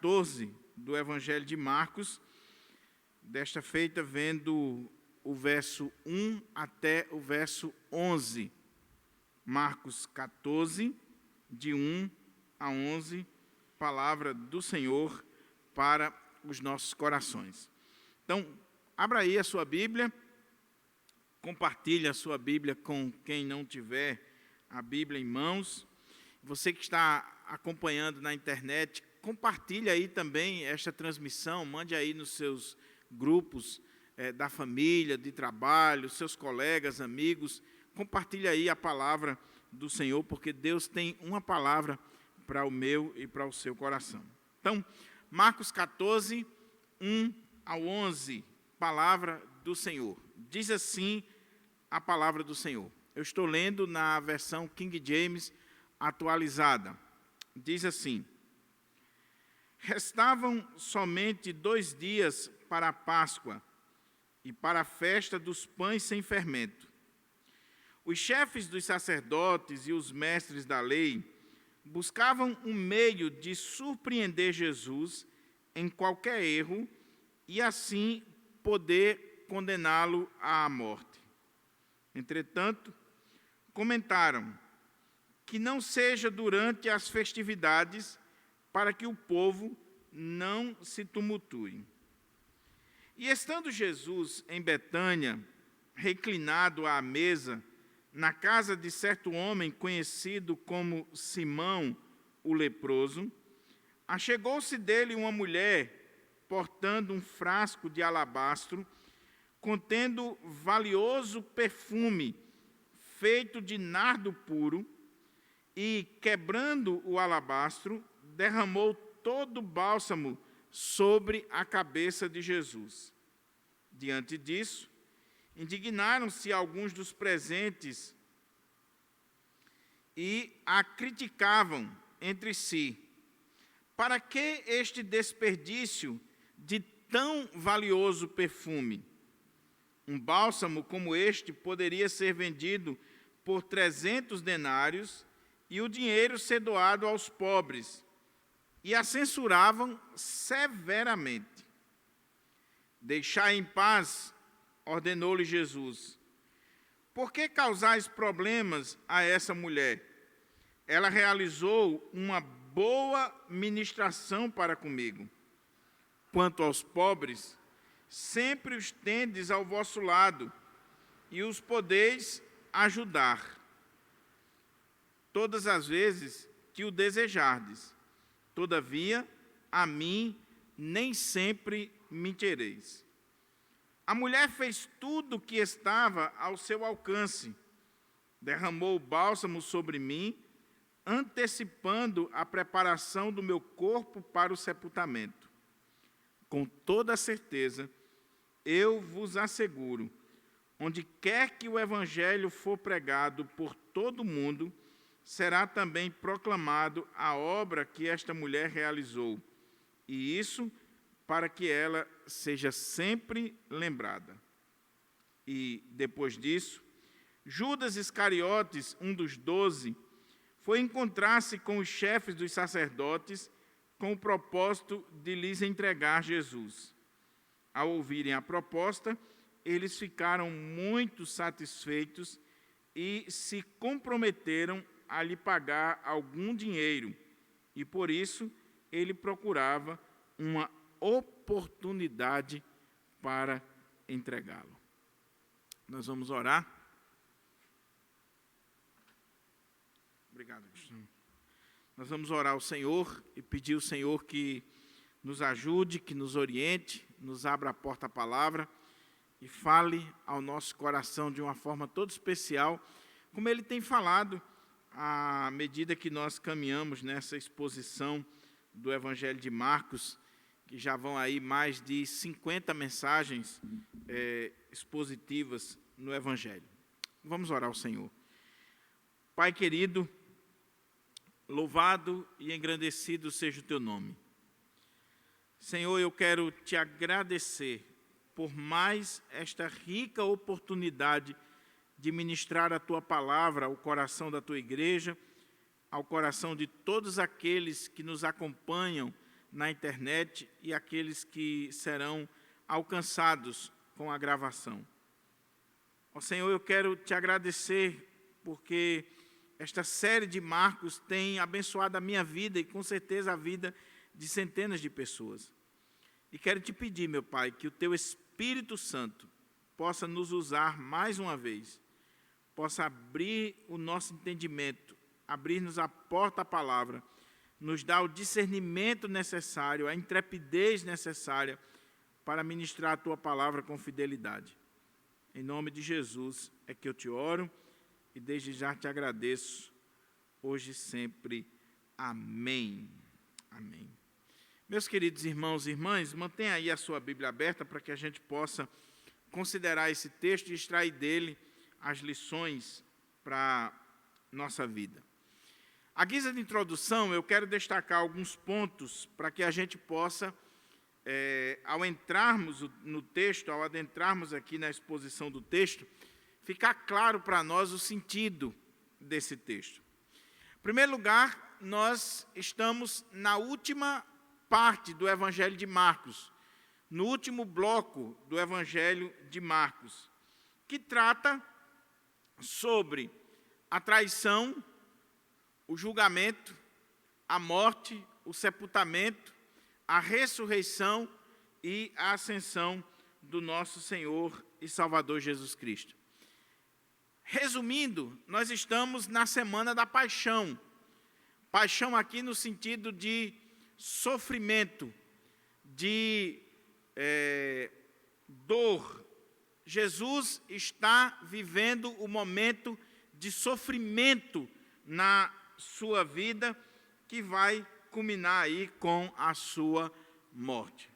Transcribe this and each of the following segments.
14 do Evangelho de Marcos, desta feita vendo o verso 1 até o verso 11. Marcos 14, de 1 a 11, palavra do Senhor para os nossos corações. Então, abra aí a sua Bíblia, compartilhe a sua Bíblia com quem não tiver a Bíblia em mãos. Você que está acompanhando na internet, compartilhe aí também esta transmissão, mande aí nos seus grupos da família, de trabalho, seus colegas, amigos, compartilhe aí a palavra do Senhor, porque Deus tem uma palavra para o meu e para o seu coração. Então, Marcos 14, 1 ao 11, palavra do Senhor. Diz assim a palavra do Senhor. Eu estou lendo na versão King James atualizada. Diz assim: restavam somente 2 dias para a Páscoa e para a festa dos pães sem fermento. Os chefes dos sacerdotes e os mestres da lei buscavam um meio de surpreender Jesus em qualquer erro e assim poder condená-lo à morte. Entretanto, comentaram que não seja durante as festividades, para que o povo não se tumultue. E estando Jesus em Betânia, reclinado à mesa, na casa de certo homem conhecido como Simão, o leproso, achegou-se dele uma mulher, portando um frasco de alabastro, contendo valioso perfume, feito de nardo puro, e, quebrando o alabastro, derramou todo o bálsamo sobre a cabeça de Jesus. Diante disso, indignaram-se alguns dos presentes e a criticavam entre si. Para que este desperdício de tão valioso perfume? Um bálsamo como este poderia ser vendido por 300 denários e o dinheiro ser doado aos pobres. E a censuravam severamente. Deixai em paz, ordenou-lhe Jesus. Por que causais problemas a essa mulher? Ela realizou uma boa ministração para comigo. Quanto aos pobres, sempre os tendes ao vosso lado e os podeis ajudar, todas as vezes que o desejardes. Todavia, a mim nem sempre mentireis. A mulher fez tudo o que estava ao seu alcance. Derramou o bálsamo sobre mim, antecipando a preparação do meu corpo para o sepultamento. Com toda certeza, eu vos asseguro, onde quer que o evangelho for pregado por todo o mundo, será também proclamado a obra que esta mulher realizou, e isso para que ela seja sempre lembrada. E, depois disso, Judas Iscariotes, um dos 12, foi encontrar-se com os chefes dos sacerdotes com o propósito de lhes entregar Jesus. Ao ouvirem a proposta, eles ficaram muito satisfeitos e se comprometeram a lhe pagar algum dinheiro, e por isso ele procurava uma oportunidade para entregá-lo. Nós vamos orar. Obrigado, Cristiano. Nós vamos orar ao Senhor e pedir ao Senhor que nos ajude, que nos oriente, nos abra a porta à palavra e fale ao nosso coração de uma forma toda especial, como Ele tem falado à medida que nós caminhamos nessa exposição do Evangelho de Marcos, que já vão aí mais de 50 mensagens expositivas no Evangelho. Vamos orar ao Senhor. Pai querido, louvado e engrandecido seja o Teu nome. Senhor, eu quero Te agradecer por mais esta rica oportunidade de ministrar a Tua palavra ao coração da Tua igreja, ao coração de todos aqueles que nos acompanham na internet e aqueles que serão alcançados com a gravação. Ó Senhor, eu quero te agradecer porque esta série de Marcos tem abençoado a minha vida e com certeza a vida de centenas de pessoas. E quero te pedir, meu Pai, que o teu Espírito Santo possa nos usar mais uma vez, possa abrir o nosso entendimento, abrir-nos a porta à palavra, nos dar o discernimento necessário, a intrepidez necessária para ministrar a tua palavra com fidelidade. Em nome de Jesus é que eu te oro e desde já te agradeço, hoje e sempre. Amém. Amém. Meus queridos irmãos e irmãs, mantenha aí a sua Bíblia aberta para que a gente possa considerar esse texto e extrair dele as lições para a nossa vida. À guisa de introdução, eu quero destacar alguns pontos para que a gente possa, ao entrarmos no texto, ao adentrarmos aqui na exposição do texto, ficar claro para nós o sentido desse texto. Em primeiro lugar, nós estamos na última parte do Evangelho de Marcos, no último bloco do Evangelho de Marcos, que trata sobre a traição, o julgamento, a morte, o sepultamento, a ressurreição e a ascensão do nosso Senhor e Salvador Jesus Cristo. Resumindo, nós estamos na semana da paixão. Paixão aqui no sentido de sofrimento, de dor. Jesus está vivendo o momento de sofrimento na sua vida, que vai culminar aí com a sua morte.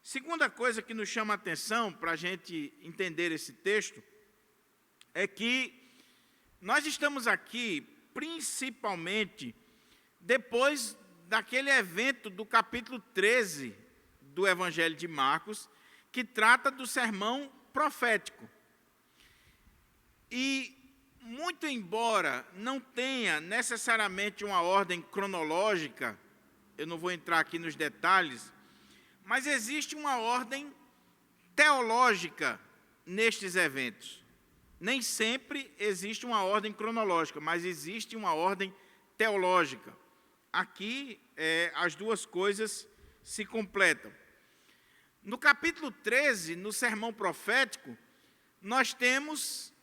Segunda coisa que nos chama a atenção para a gente entender esse texto é que nós estamos aqui principalmente depois daquele evento do capítulo 13 do Evangelho de Marcos, que trata do sermão profético. E, muito embora não tenha necessariamente uma ordem cronológica, eu não vou entrar aqui nos detalhes, mas existe uma ordem teológica nestes eventos. Nem sempre existe uma ordem cronológica, mas existe uma ordem teológica. Aqui, as duas coisas se completam. No capítulo 13, no sermão profético, nós temos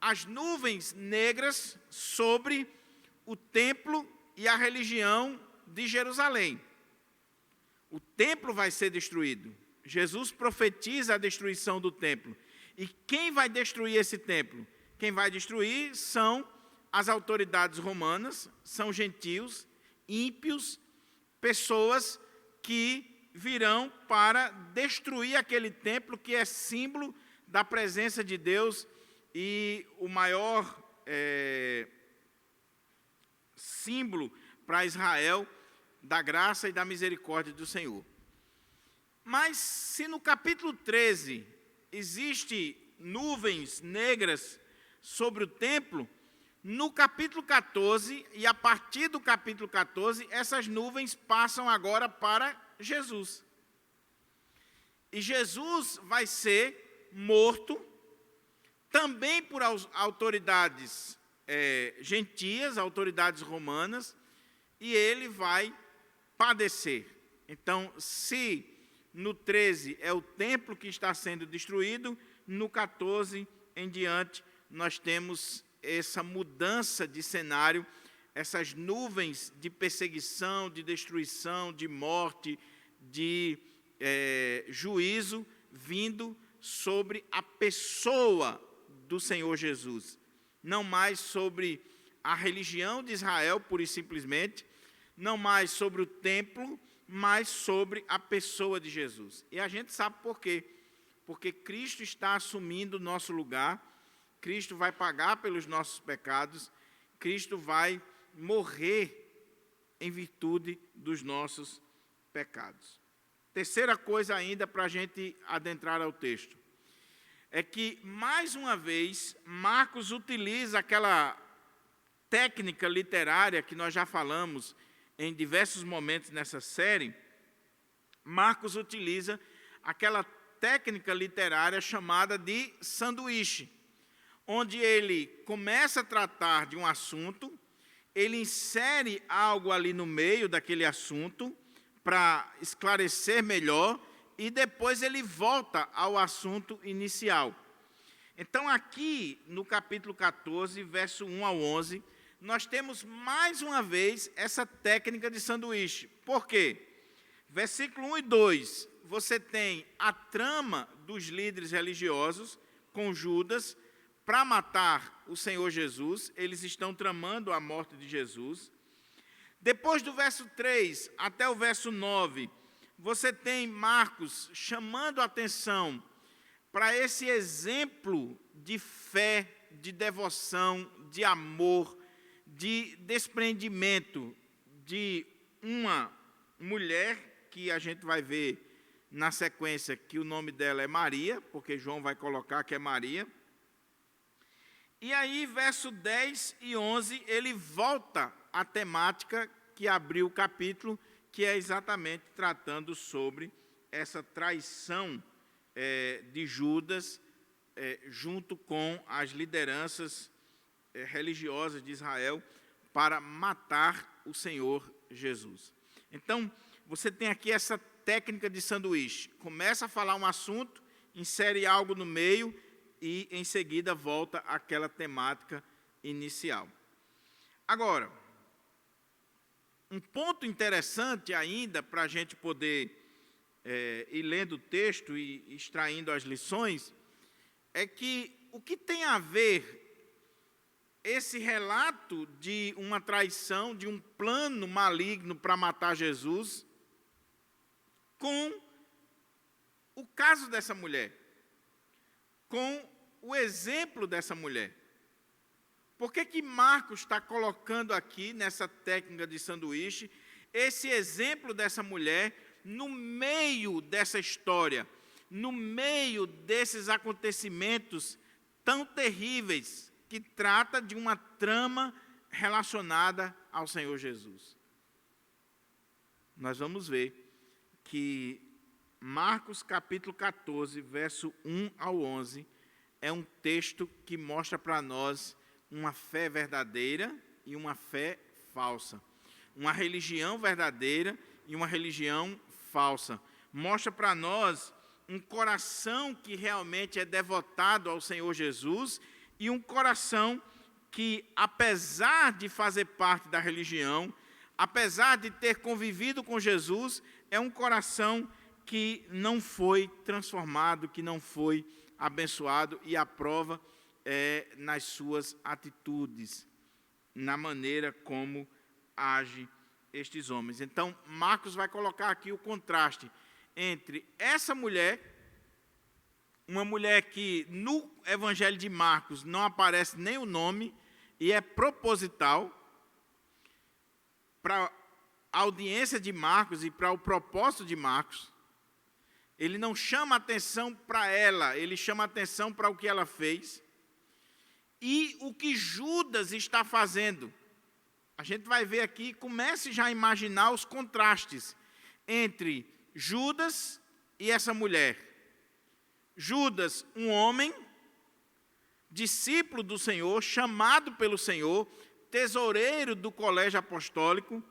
as nuvens negras sobre o templo e a religião de Jerusalém. O templo vai ser destruído. Jesus profetiza a destruição do templo. E quem vai destruir esse templo? Quem vai destruir são as autoridades romanas, são gentios, ímpios, pessoas que virão para destruir aquele templo que é símbolo da presença de Deus e o maior símbolo para Israel da graça e da misericórdia do Senhor. Mas se no capítulo 13 existe nuvens negras sobre o templo, no capítulo 14, e a partir do capítulo 14, essas nuvens passam agora para Jesus. E Jesus vai ser morto também por autoridades gentias, autoridades romanas, e ele vai padecer. Então, se no 13 é o templo que está sendo destruído, no 14 em diante nós temos essa mudança de cenário, essas nuvens de perseguição, de destruição, de morte, de juízo vindo sobre a pessoa do Senhor Jesus. Não mais sobre a religião de Israel, pura e simplesmente, não mais sobre o templo, mas sobre a pessoa de Jesus. E a gente sabe por quê. Porque Cristo está assumindo o nosso lugar, Cristo vai pagar pelos nossos pecados, Cristo vai morrer em virtude dos nossos pecados. Terceira coisa ainda para a gente adentrar ao texto, é que, mais uma vez, Marcos utiliza aquela técnica literária que nós já falamos em diversos momentos nessa série, Marcos utiliza aquela técnica literária chamada de sanduíche, onde ele começa a tratar de um assunto, ele insere algo ali no meio daquele assunto para esclarecer melhor e depois ele volta ao assunto inicial. Então, aqui no capítulo 14, verso 1 ao 11, nós temos mais uma vez essa técnica de sanduíche. Por quê? Versículo 1 e 2, você tem a trama dos líderes religiosos com Judas para matar o Senhor Jesus. Eles estão tramando a morte de Jesus. Depois do verso 3 até o verso 9, você tem Marcos chamando a atenção para esse exemplo de fé, de devoção, de amor, de desprendimento de uma mulher, que a gente vai ver na sequência que o nome dela é Maria, porque João vai colocar que é Maria. E aí, verso 10 e 11, ele volta à temática que abriu o capítulo, que é exatamente tratando sobre essa traição de Judas, junto com as lideranças religiosas de Israel, para matar o Senhor Jesus. Então, você tem aqui essa técnica de sanduíche. Começa a falar um assunto, insere algo no meio e, em seguida, volta àquela temática inicial. Agora, um ponto interessante ainda para a gente poder ir lendo o texto e extraindo as lições, é que o que tem a ver esse relato de uma traição, de um plano maligno para matar Jesus, com o caso dessa mulher, com o exemplo dessa mulher. Por que Marcos está colocando aqui, nessa técnica de sanduíche, esse exemplo dessa mulher no meio dessa história, no meio desses acontecimentos tão terríveis, que trata de uma trama relacionada ao Senhor Jesus? Nós vamos ver que Marcos capítulo 14, verso 1 ao 11, é um texto que mostra para nós uma fé verdadeira e uma fé falsa. Uma religião verdadeira e uma religião falsa. Mostra para nós um coração que realmente é devotado ao Senhor Jesus e um coração que, apesar de fazer parte da religião, apesar de ter convivido com Jesus, é um coração que não foi transformado, que não foi abençoado, e a prova é nas suas atitudes, na maneira como age estes homens. Então, Marcos vai colocar aqui o contraste entre essa mulher, uma mulher que no Evangelho de Marcos não aparece nem o nome, e é proposital para a audiência de Marcos e para o propósito de Marcos. Ele não chama atenção para ela, ele chama atenção para o que ela fez. E o que Judas está fazendo. A gente vai ver aqui, comece já a imaginar os contrastes entre Judas e essa mulher. Judas, um homem, discípulo do Senhor, chamado pelo Senhor, tesoureiro do colégio apostólico.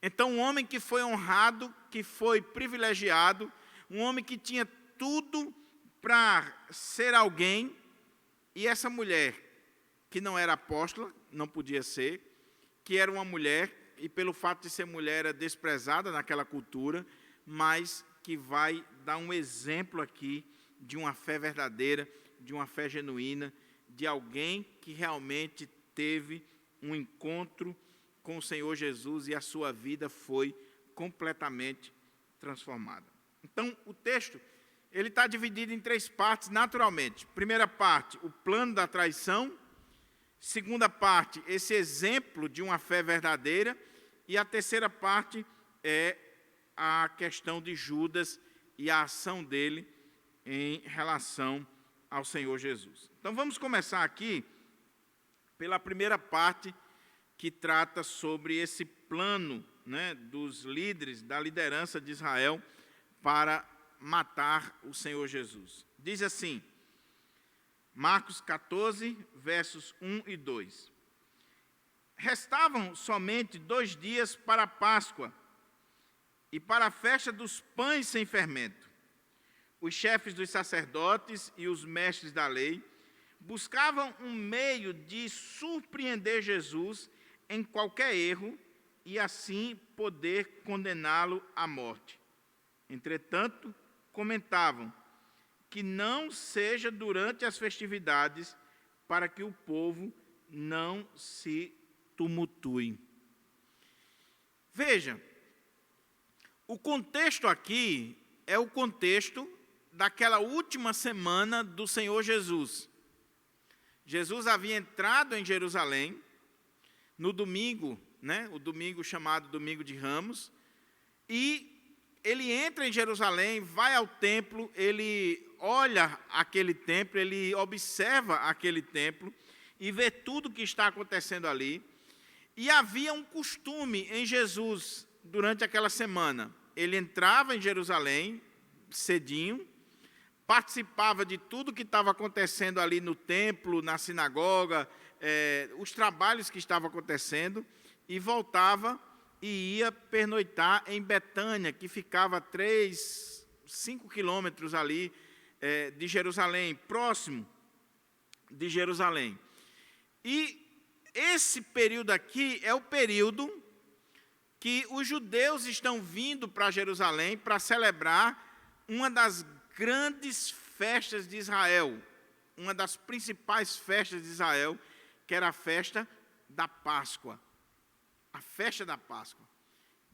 Então, um homem que foi honrado, que foi privilegiado, um homem que tinha tudo para ser alguém, e essa mulher, que não era apóstola, não podia ser, que era uma mulher, e pelo fato de ser mulher era desprezada naquela cultura, mas que vai dar um exemplo aqui de uma fé verdadeira, de uma fé genuína, de alguém que realmente teve um encontro com o Senhor Jesus e a sua vida foi completamente transformada. Então, o texto ele está dividido em 3 partes, naturalmente. Primeira parte, o plano da traição. Segunda parte, esse exemplo de uma fé verdadeira. E a terceira parte é a questão de Judas e a ação dele em relação ao Senhor Jesus. Então, vamos começar aqui pela primeira parte, que trata sobre esse plano, dos líderes, da liderança de Israel, para matar o Senhor Jesus. Diz assim, Marcos 14, versos 1 e 2. Restavam somente 2 dias para a Páscoa e para a festa dos pães sem fermento. Os chefes dos sacerdotes e os mestres da lei buscavam um meio de surpreender Jesus em qualquer erro e assim poder condená-lo à morte. Entretanto, comentavam que não seja durante as festividades para que o povo não se tumultue. Veja, o contexto aqui é o contexto daquela última semana do Senhor Jesus. Jesus havia entrado em Jerusalém no domingo, o domingo chamado Domingo de Ramos, e ele entra em Jerusalém, vai ao templo, ele olha aquele templo, ele observa aquele templo e vê tudo o que está acontecendo ali. E havia um costume em Jesus durante aquela semana. Ele entrava em Jerusalém cedinho, participava de tudo que estava acontecendo ali no templo, na sinagoga, os trabalhos que estavam acontecendo, e voltava e ia pernoitar em Betânia, que ficava a 5 quilômetros ali de Jerusalém, próximo de Jerusalém. E esse período aqui é o período que os judeus estão vindo para Jerusalém para celebrar uma das grandes festas de Israel, uma das principais festas de Israel, que era a festa da Páscoa. A festa da Páscoa,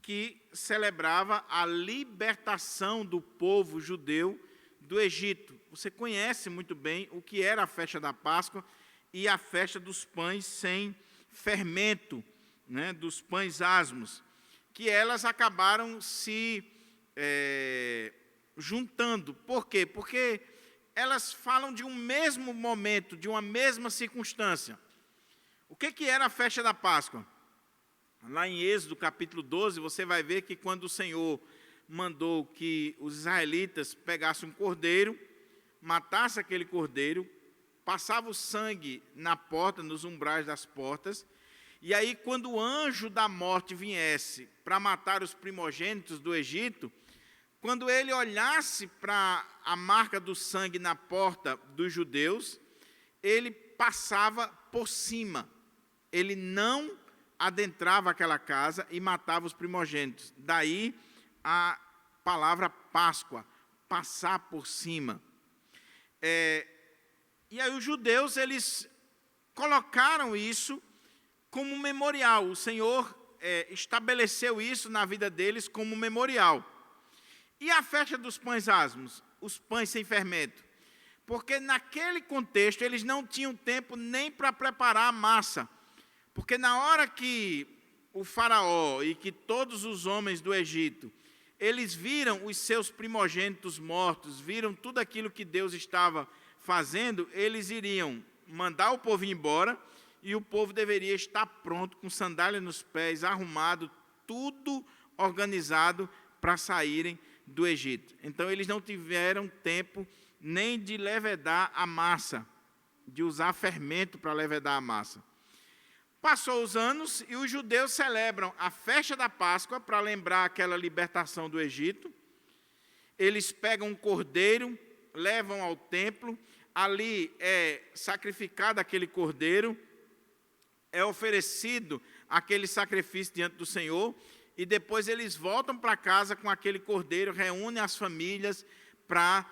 que celebrava a libertação do povo judeu do Egito. Você conhece muito bem o que era a festa da Páscoa e a festa dos pães sem fermento, dos pães asmos, que elas acabaram se juntando. Por quê? Porque elas falam de um mesmo momento, de uma mesma circunstância. O que era a festa da Páscoa? Lá em Êxodo, capítulo 12, você vai ver que quando o Senhor mandou que os israelitas pegassem um cordeiro, matassem aquele cordeiro, passava o sangue na porta, nos umbrais das portas, e aí quando o anjo da morte viesse para matar os primogênitos do Egito, quando ele olhasse para a marca do sangue na porta dos judeus, ele passava por cima, ele não adentrava aquela casa e matava os primogênitos. Daí a palavra Páscoa, passar por cima. E aí os judeus, eles colocaram isso como memorial. O Senhor estabeleceu isso na vida deles como memorial. E a festa dos pães asmos, os pães sem fermento? Porque naquele contexto eles não tinham tempo nem para preparar a massa. Porque na hora que o faraó e que todos os homens do Egito, eles viram os seus primogênitos mortos, viram tudo aquilo que Deus estava fazendo, eles iriam mandar o povo embora e o povo deveria estar pronto, com sandália nos pés, arrumado, tudo organizado para saírem do Egito. Então eles não tiveram tempo nem de levedar a massa, de usar fermento para levedar a massa. Passou os anos e os judeus celebram a festa da Páscoa para lembrar aquela libertação do Egito. Eles pegam um cordeiro, levam ao templo, ali é sacrificado aquele cordeiro, é oferecido aquele sacrifício diante do Senhor, e depois eles voltam para casa com aquele cordeiro, reúnem as famílias para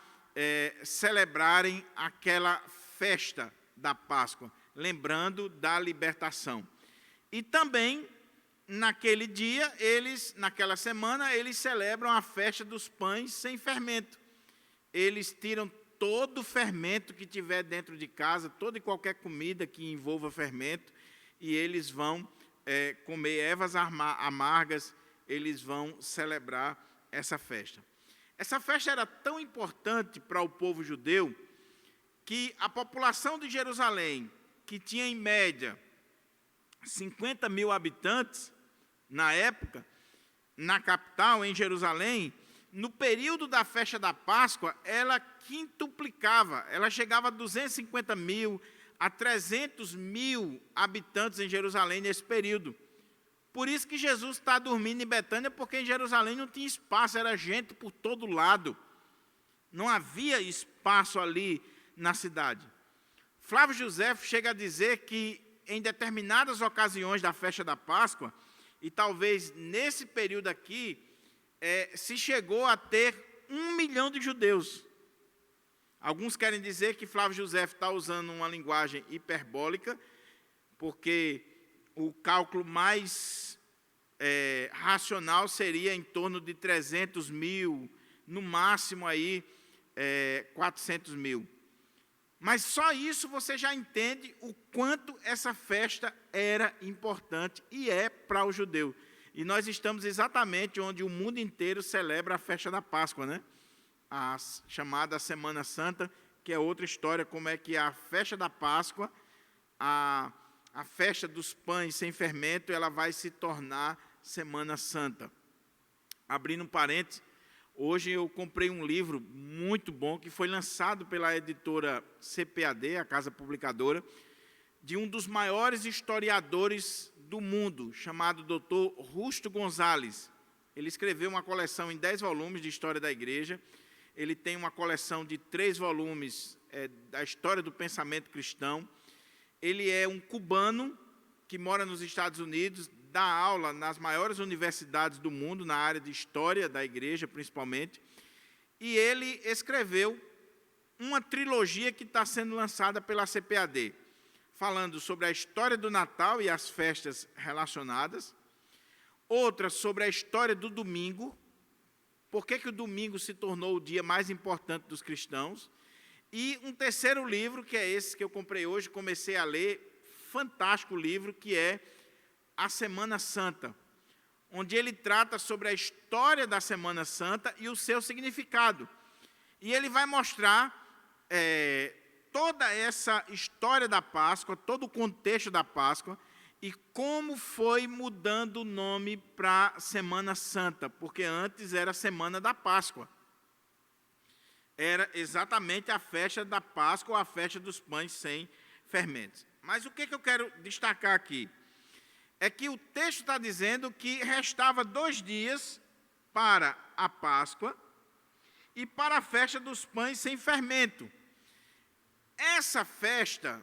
celebrarem aquela festa da Páscoa, lembrando da libertação. E também, naquele dia, naquela semana, eles celebram a festa dos pães sem fermento. Eles tiram todo o fermento que tiver dentro de casa, toda e qualquer comida que envolva fermento, e eles vão comer ervas amargas, eles vão celebrar essa festa. Essa festa era tão importante para o povo judeu, que a população de Jerusalém, que tinha em média 50.000 habitantes, na época, na capital, em Jerusalém, no período da festa da Páscoa, ela quintuplicava, ela chegava a 250 mil, a 300 mil habitantes em Jerusalém nesse período. Por isso que Jesus está dormindo em Betânia, porque em Jerusalém não tinha espaço, era gente por todo lado. Não havia espaço ali na cidade. Flávio Josefo chega a dizer que em determinadas ocasiões da festa da Páscoa, e talvez nesse período aqui, se chegou a ter 1 milhão de judeus. Alguns querem dizer que Flávio Josefo está usando uma linguagem hiperbólica, porque o cálculo mais racional seria em torno de 300 mil, no máximo aí 400 mil. Mas só isso você já entende o quanto essa festa era importante e é para o judeu. E nós estamos exatamente onde o mundo inteiro celebra a festa da Páscoa, né? A chamada Semana Santa, que é outra história, como é que a festa da Páscoa, a festa dos pães sem fermento, ela vai se tornar Semana Santa. Abrindo um parênteses, hoje eu comprei um livro muito bom, que foi lançado pela editora CPAD, a casa publicadora, de um dos maiores historiadores do mundo, chamado Dr. Justo Gonzalez. Ele escreveu uma coleção em 10 volumes de História da Igreja. Ele tem uma coleção de 3 volumes da História do Pensamento Cristão. Ele é um cubano que mora nos Estados Unidos, dá aula nas maiores universidades do mundo, na área de História da Igreja, principalmente. E ele escreveu uma trilogia que está sendo lançada pela CPAD, falando sobre a história do Natal e as festas relacionadas, outra sobre a história do domingo, por que o domingo se tornou o dia mais importante dos cristãos, e um terceiro livro, que é esse que eu comprei hoje, comecei a ler, fantástico livro, que é A Semana Santa, onde ele trata sobre a história da Semana Santa e o seu significado. E ele vai mostrar toda essa história da Páscoa, todo o contexto da Páscoa, e como foi mudando o nome para Semana Santa, porque antes era Semana da Páscoa. Era exatamente a festa da Páscoa, ou a festa dos pães sem fermentos. Mas o que eu quero destacar aqui? É que o texto está dizendo que restava 2 dias para a Páscoa e para a festa dos pães sem fermento. Essa festa,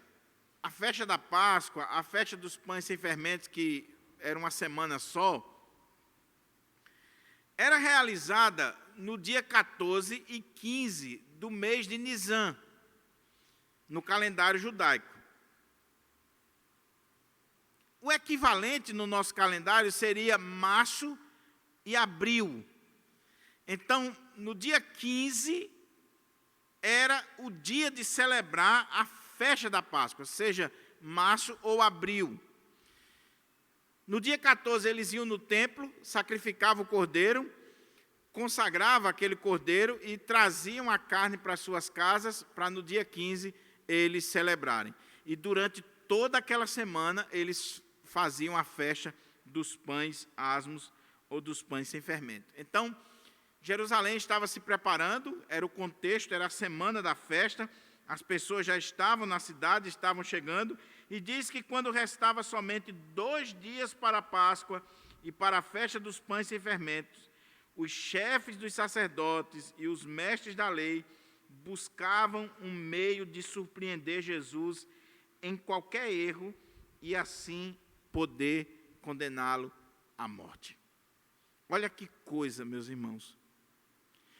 a festa da Páscoa, a festa dos pães sem fermentos, que era uma semana só, era realizada no dia 14 e 15 do mês de Nisan, no calendário judaico. O equivalente no nosso calendário seria março e abril. Então, no dia 15, era o dia de celebrar a festa da Páscoa, seja março ou abril. No dia 14, eles iam no templo, sacrificavam o cordeiro, consagravam aquele cordeiro e traziam a carne para suas casas, para no dia 15 eles celebrarem. E durante toda aquela semana, eles faziam a festa dos pães asmos ou dos pães sem fermento. Então, Jerusalém estava se preparando, era o contexto, era a semana da festa, as pessoas já estavam na cidade, estavam chegando, e diz que quando restava somente 2 dias para a Páscoa e para a festa dos pães sem fermentos, os chefes dos sacerdotes e os mestres da lei buscavam um meio de surpreender Jesus em qualquer erro e assim poder condená-lo à morte. Olha que coisa, meus irmãos.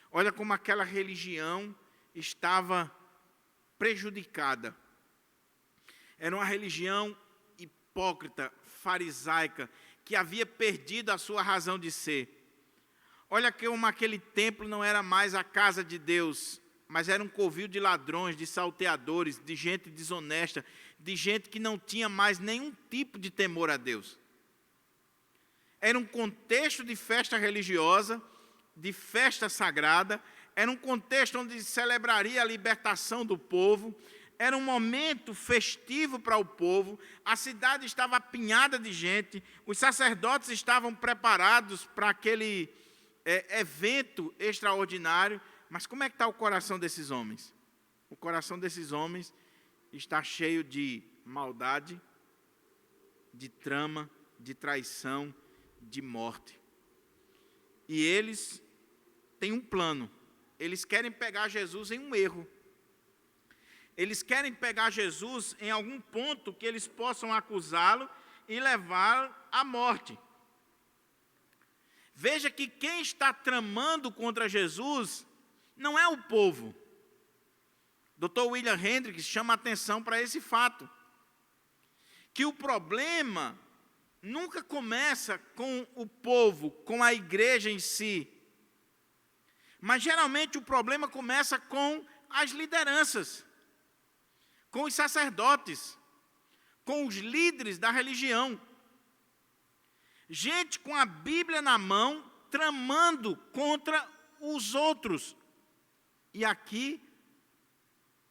Olha como aquela religião estava prejudicada. Era uma religião hipócrita, farisaica, que havia perdido a sua razão de ser. Olha como aquele templo não era mais a casa de Deus, mas era um covil de ladrões, de salteadores, de gente desonesta, de gente que não tinha mais nenhum tipo de temor a Deus. Era um contexto de festa religiosa, de festa sagrada, era um contexto onde celebraria a libertação do povo, era um momento festivo para o povo, a cidade estava apinhada de gente, os sacerdotes estavam preparados para aquele evento extraordinário, mas como é que está o coração desses homens? O coração desses homens está cheio de maldade, de trama, de traição, de morte. E eles têm um plano. Eles querem pegar Jesus em um erro. Eles querem pegar Jesus em algum ponto que eles possam acusá-lo e levá-lo à morte. Veja que quem está tramando contra Jesus não é o povo. Dr. William Hendricks chama atenção para esse fato. Que o problema nunca começa com o povo, com a igreja em si. Mas geralmente o problema começa com as lideranças, com os sacerdotes, com os líderes da religião. Gente com a Bíblia na mão, tramando contra os outros. E aqui,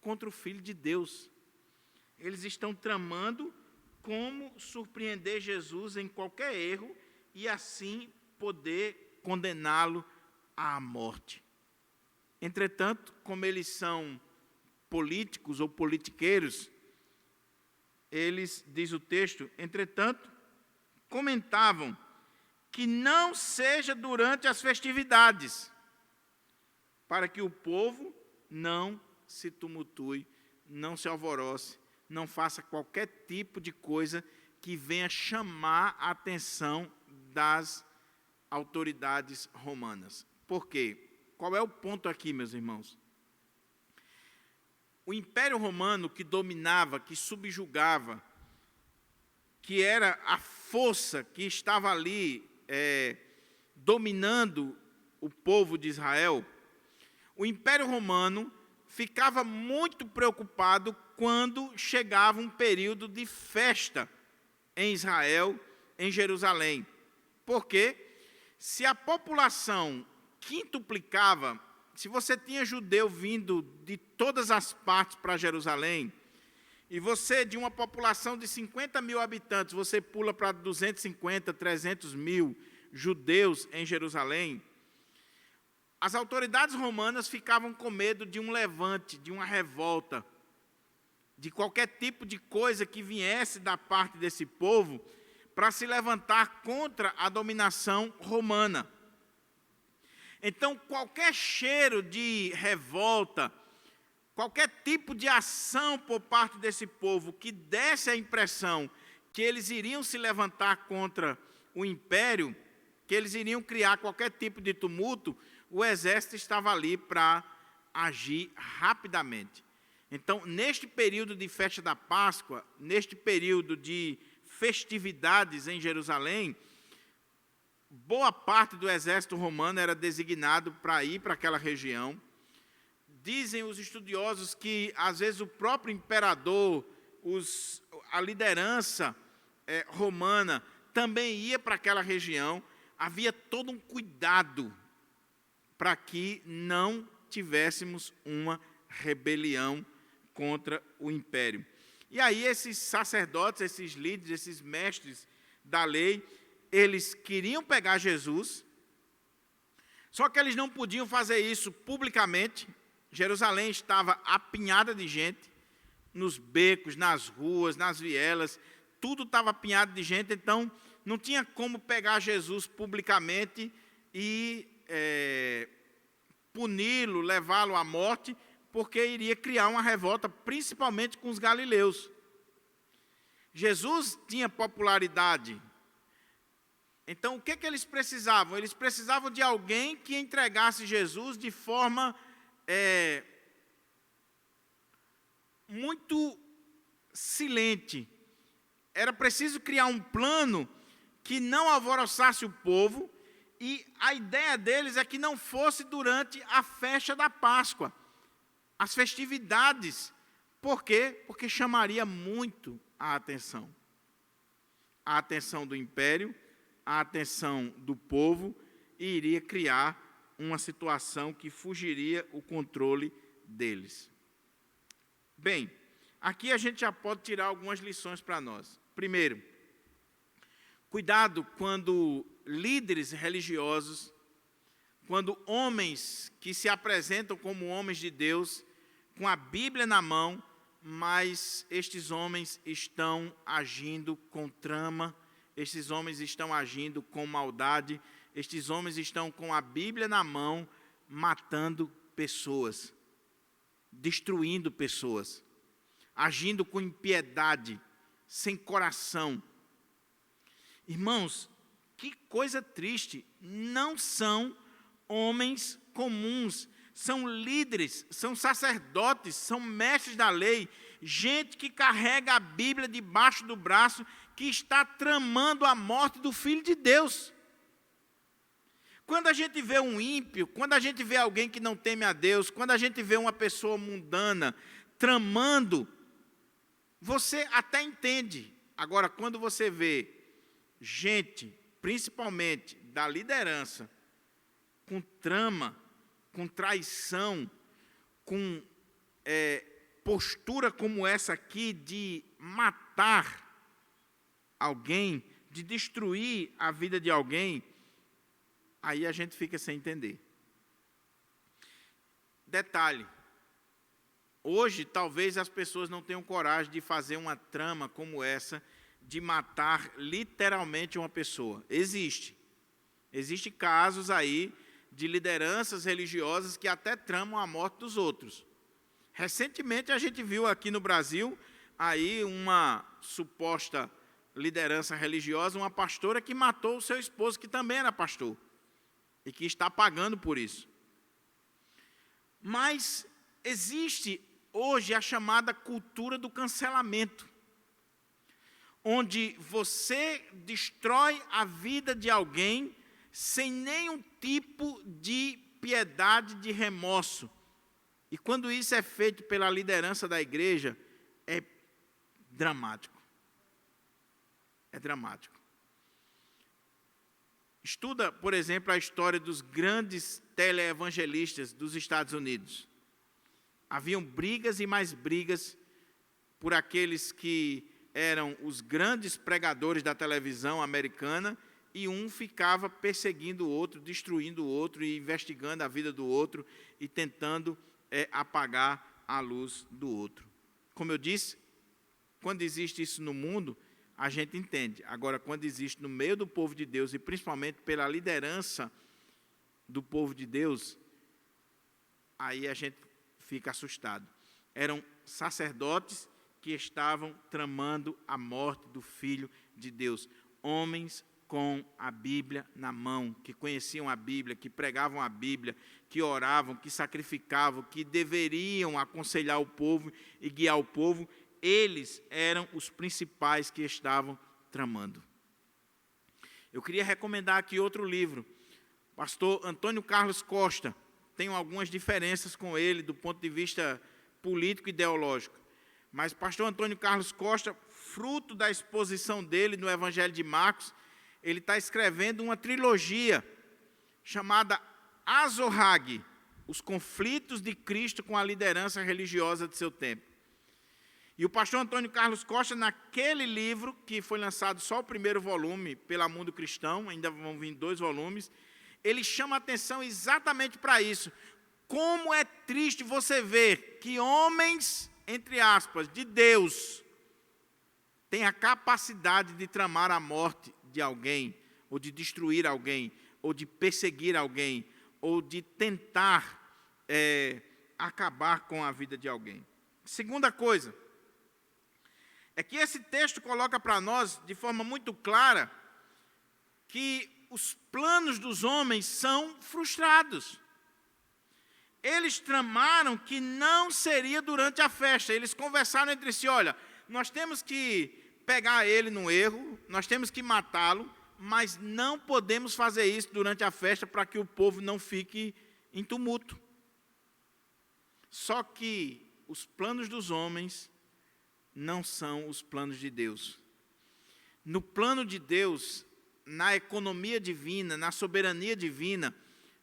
contra o Filho de Deus. Eles estão tramando como surpreender Jesus em qualquer erro e assim poder condená-lo à morte. Entretanto, como eles são políticos ou politiqueiros, eles, diz o texto, entretanto, comentavam que não seja durante as festividades, para que o povo não se tumultue, não se alvoroce, não faça qualquer tipo de coisa que venha chamar a atenção das autoridades romanas. Por quê? Qual é o ponto aqui, meus irmãos? O Império Romano que dominava, que subjugava, que era a força que estava ali dominando o povo de Israel, o Império Romano ficava muito preocupado quando chegava um período de festa em Israel, em Jerusalém. Porque se a população quintuplicava, se você tinha judeu vindo de todas as partes para Jerusalém, e você, de uma população de 50 mil habitantes, você pula para 250, 300 mil judeus em Jerusalém, as autoridades romanas ficavam com medo de um levante, de uma revolta, de qualquer tipo de coisa que viesse da parte desse povo para se levantar contra a dominação romana. Então, qualquer cheiro de revolta, qualquer tipo de ação por parte desse povo que desse a impressão que eles iriam se levantar contra o império, que eles iriam criar qualquer tipo de tumulto, o exército estava ali para agir rapidamente. Então, neste período de festa da Páscoa, neste período de festividades em Jerusalém, boa parte do exército romano era designado para ir para aquela região. Dizem os estudiosos que, às vezes, o próprio imperador, a liderança romana, também ia para aquela região. Havia todo um cuidado para que não tivéssemos uma rebelião contra o império. E aí esses sacerdotes, esses líderes, esses mestres da lei, eles queriam pegar Jesus, só que eles não podiam fazer isso publicamente. Jerusalém estava apinhada de gente, nos becos, nas ruas, nas vielas, tudo estava apinhado de gente, então não tinha como pegar Jesus publicamente e puni-lo, levá-lo à morte, porque iria criar uma revolta, principalmente com os galileus. Jesus tinha popularidade. Então, o que eles precisavam? Eles precisavam de alguém que entregasse Jesus de forma muito silente. Era preciso criar um plano que não alvoroçasse o povo, e a ideia deles é que não fosse durante a festa da Páscoa, as festividades. Por quê? Porque chamaria muito a atenção do império, a atenção do povo, e iria criar uma situação que fugiria o controle deles. Bem, aqui a gente já pode tirar algumas lições para nós. Primeiro, cuidado quando líderes religiosos quando homens que se apresentam como homens de Deus, com a Bíblia na mão, mas estes homens estão agindo com trama, estes homens estão agindo com maldade, estes homens estão com a Bíblia na mão, matando pessoas, destruindo pessoas, agindo com impiedade, sem coração. Irmãos, que coisa triste, não são homens comuns, são líderes, são sacerdotes, são mestres da lei, gente que carrega a Bíblia debaixo do braço, que está tramando a morte do Filho de Deus. Quando a gente vê um ímpio, quando a gente vê alguém que não teme a Deus, quando a gente vê uma pessoa mundana tramando, você até entende. Agora, quando você vê gente, principalmente da liderança, com trama, com traição, com postura como essa aqui de matar alguém, de destruir a vida de alguém, aí a gente fica sem entender. Detalhe, hoje talvez as pessoas não tenham coragem de fazer uma trama como essa, de matar literalmente uma pessoa. Existem casos aí de lideranças religiosas que até tramam a morte dos outros. Recentemente a gente viu aqui no Brasil aí uma suposta liderança religiosa, uma pastora que matou o seu esposo, que também era pastor, e que está pagando por isso. Mas existe hoje a chamada cultura do cancelamento, onde você destrói a vida de alguém sem nenhum tipo de piedade, de remorso. E quando isso é feito pela liderança da igreja, é dramático. É dramático. Estuda, por exemplo, a história dos grandes teleevangelistas dos Estados Unidos. Haviam brigas e mais brigas por aqueles que eram os grandes pregadores da televisão americana, e um ficava perseguindo o outro, destruindo o outro e investigando a vida do outro e tentando apagar a luz do outro. Como eu disse, quando existe isso no mundo, a gente entende. Agora, quando existe no meio do povo de Deus, e principalmente pela liderança do povo de Deus, aí a gente fica assustado. Eram sacerdotes que estavam tramando a morte do Filho de Deus. Homens com a Bíblia na mão, que conheciam a Bíblia, que pregavam a Bíblia, que oravam, que sacrificavam, que deveriam aconselhar o povo e guiar o povo. Eles eram os principais que estavam tramando. Eu queria recomendar aqui outro livro. Pastor Antônio Carlos Costa. Tenho algumas diferenças com ele do ponto de vista político e ideológico. Mas pastor Antônio Carlos Costa, fruto da exposição dele no Evangelho de Marcos, ele está escrevendo uma trilogia chamada Azorrague, os conflitos de Cristo com a liderança religiosa de seu tempo. E o pastor Antônio Carlos Costa, naquele livro, que foi lançado só o primeiro volume pela Mundo Cristão, ainda vão vir 2 volumes, ele chama a atenção exatamente para isso. Como é triste você ver que homens, entre aspas, de Deus, têm a capacidade de tramar a morte de alguém, ou de destruir alguém, ou de perseguir alguém, ou de tentar acabar com a vida de alguém. Segunda coisa, é que esse texto coloca para nós, de forma muito clara, que os planos dos homens são frustrados. Eles tramaram que não seria durante a festa. Eles conversaram entre si, olha, nós temos que pegar ele no erro, nós temos que matá-lo, mas não podemos fazer isso durante a festa para que o povo não fique em tumulto. Só que os planos dos homens não são os planos de Deus. No plano de Deus, na economia divina, na soberania divina,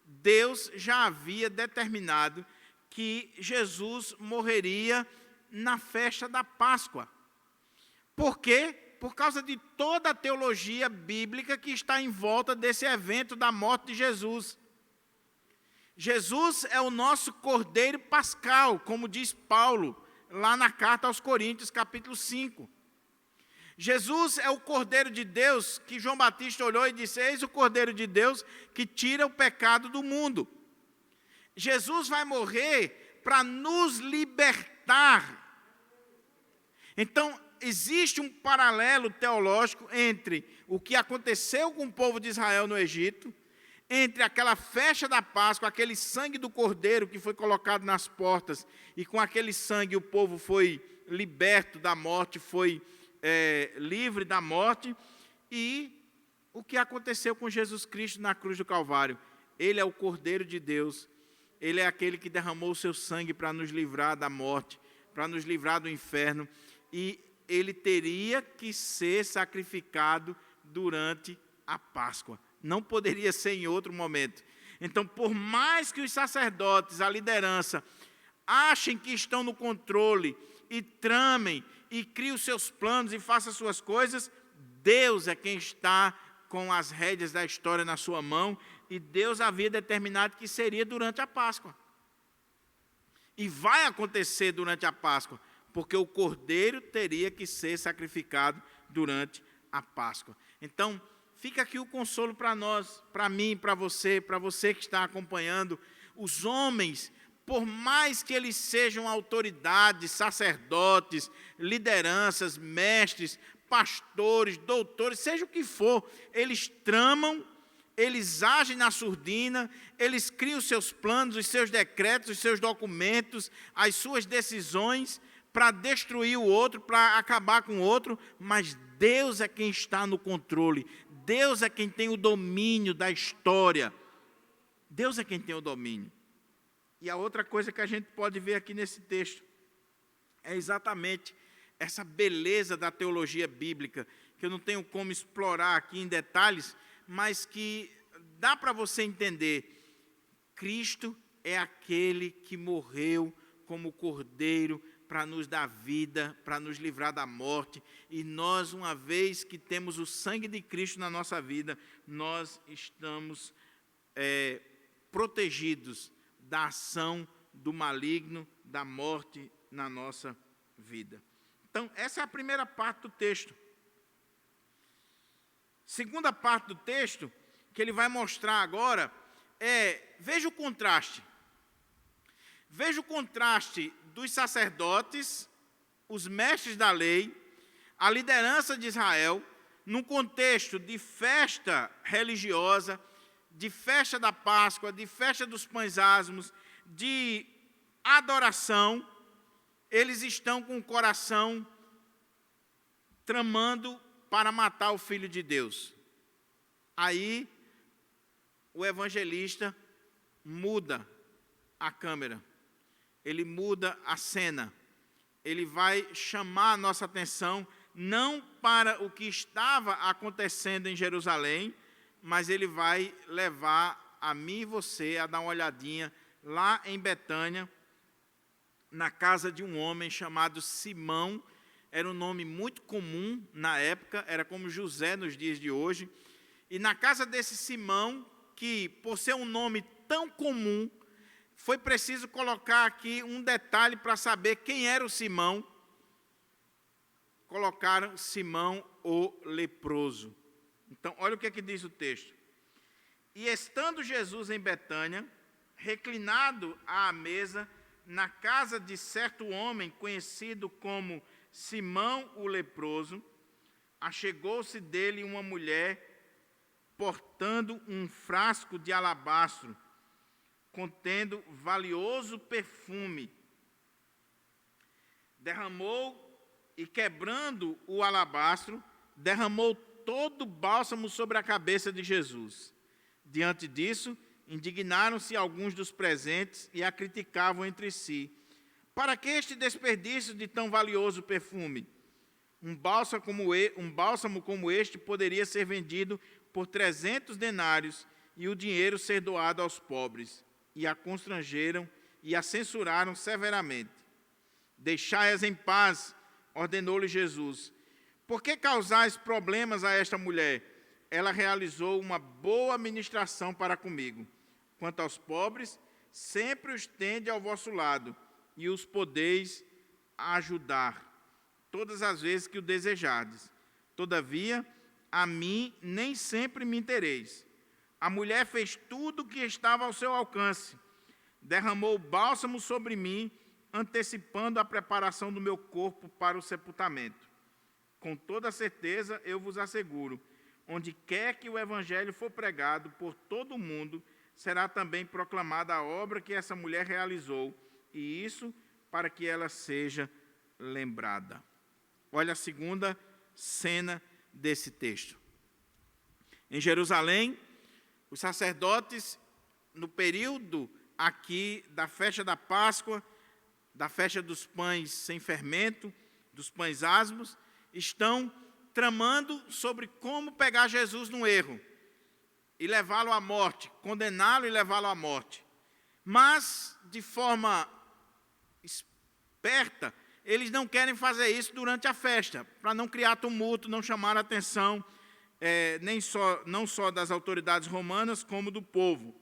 Deus já havia determinado que Jesus morreria na festa da Páscoa. Por quê? Por causa de toda a teologia bíblica que está em volta desse evento da morte de Jesus. Jesus é o nosso Cordeiro Pascal, como diz Paulo, lá na carta aos Coríntios, capítulo 5. Jesus é o Cordeiro de Deus que João Batista olhou e disse: eis o Cordeiro de Deus que tira o pecado do mundo. Jesus vai morrer para nos libertar. Então, existe um paralelo teológico entre o que aconteceu com o povo de Israel no Egito, entre aquela festa da Páscoa, aquele sangue do Cordeiro que foi colocado nas portas, e com aquele sangue o povo foi liberto da morte, foi livre da morte, e o que aconteceu com Jesus Cristo na cruz do Calvário. Ele é o Cordeiro de Deus, ele é aquele que derramou o seu sangue para nos livrar da morte, para nos livrar do inferno, e ele teria que ser sacrificado durante a Páscoa. Não poderia ser em outro momento. Então, por mais que os sacerdotes, a liderança, achem que estão no controle e tramem e criem os seus planos e façam as suas coisas, Deus é quem está com as rédeas da história na sua mão, e Deus havia determinado que seria durante a Páscoa. E vai acontecer durante a Páscoa, porque o Cordeiro teria que ser sacrificado durante a Páscoa. Então, fica aqui o consolo para nós, para mim, para você que está acompanhando. Os homens, por mais que eles sejam autoridades, sacerdotes, lideranças, mestres, pastores, doutores, seja o que for, eles tramam, eles agem na surdina, eles criam os seus planos, os seus decretos, os seus documentos, as suas decisões para destruir o outro, para acabar com o outro, mas Deus é quem está no controle. Deus é quem tem o domínio da história. Deus é quem tem o domínio. E a outra coisa que a gente pode ver aqui nesse texto é exatamente essa beleza da teologia bíblica, que eu não tenho como explorar aqui em detalhes, mas que dá para você entender. Cristo é aquele que morreu como cordeiro para nos dar vida, para nos livrar da morte. E nós, uma vez que temos o sangue de Cristo na nossa vida, nós estamos protegidos da ação do maligno, da morte na nossa vida. Então, essa é a primeira parte do texto. Segunda parte do texto, que ele vai mostrar agora, veja o contraste. Veja o contraste dos sacerdotes, os mestres da lei, a liderança de Israel, num contexto de festa religiosa, de festa da Páscoa, de festa dos pães asmos, de adoração. Eles estão com o coração tramando para matar o Filho de Deus. Aí, o evangelista muda a câmera. Ele muda a cena. Ele vai chamar a nossa atenção não para o que estava acontecendo em Jerusalém, mas ele vai levar a mim e você a dar uma olhadinha lá em Betânia, na casa de um homem chamado Simão. Era um nome muito comum na época, era como José nos dias de hoje. E na casa desse Simão, que por ser um nome tão comum, foi preciso colocar aqui um detalhe para saber quem era o Simão. Colocaram Simão o leproso. Então, olha o que é que diz o texto. E estando Jesus em Betânia, reclinado à mesa, na casa de certo homem conhecido como Simão o leproso, achegou-se dele uma mulher portando um frasco de alabastro, contendo valioso perfume. Derramou e, quebrando o alabastro, derramou todo o bálsamo sobre a cabeça de Jesus. Diante disso, indignaram-se alguns dos presentes e a criticavam entre si. Para que este desperdício de tão valioso perfume? Um bálsamo como este poderia ser vendido por 300 denários e o dinheiro ser doado aos pobres. E a constrangeram e a censuraram severamente. Deixai-as em paz, ordenou-lhe Jesus. Por que causais problemas a esta mulher? Ela realizou uma boa ministração para comigo. Quanto aos pobres, sempre os tende ao vosso lado, e os podeis ajudar, todas as vezes que o desejardes. Todavia, a mim nem sempre me tereis. A mulher fez tudo o que estava ao seu alcance, derramou bálsamo sobre mim, antecipando a preparação do meu corpo para o sepultamento. Com toda certeza, eu vos asseguro, onde quer que o evangelho for pregado por todo o mundo, será também proclamada a obra que essa mulher realizou, e isso para que ela seja lembrada. Olha a segunda cena desse texto. Em Jerusalém, os sacerdotes, no período aqui da festa da Páscoa, da festa dos pães sem fermento, dos pães asmos, estão tramando sobre como pegar Jesus no erro e levá-lo à morte, condená-lo e levá-lo à morte. Mas, de forma esperta, eles não querem fazer isso durante a festa, para não criar tumulto, não chamar a atenção não só das autoridades romanas, como do povo.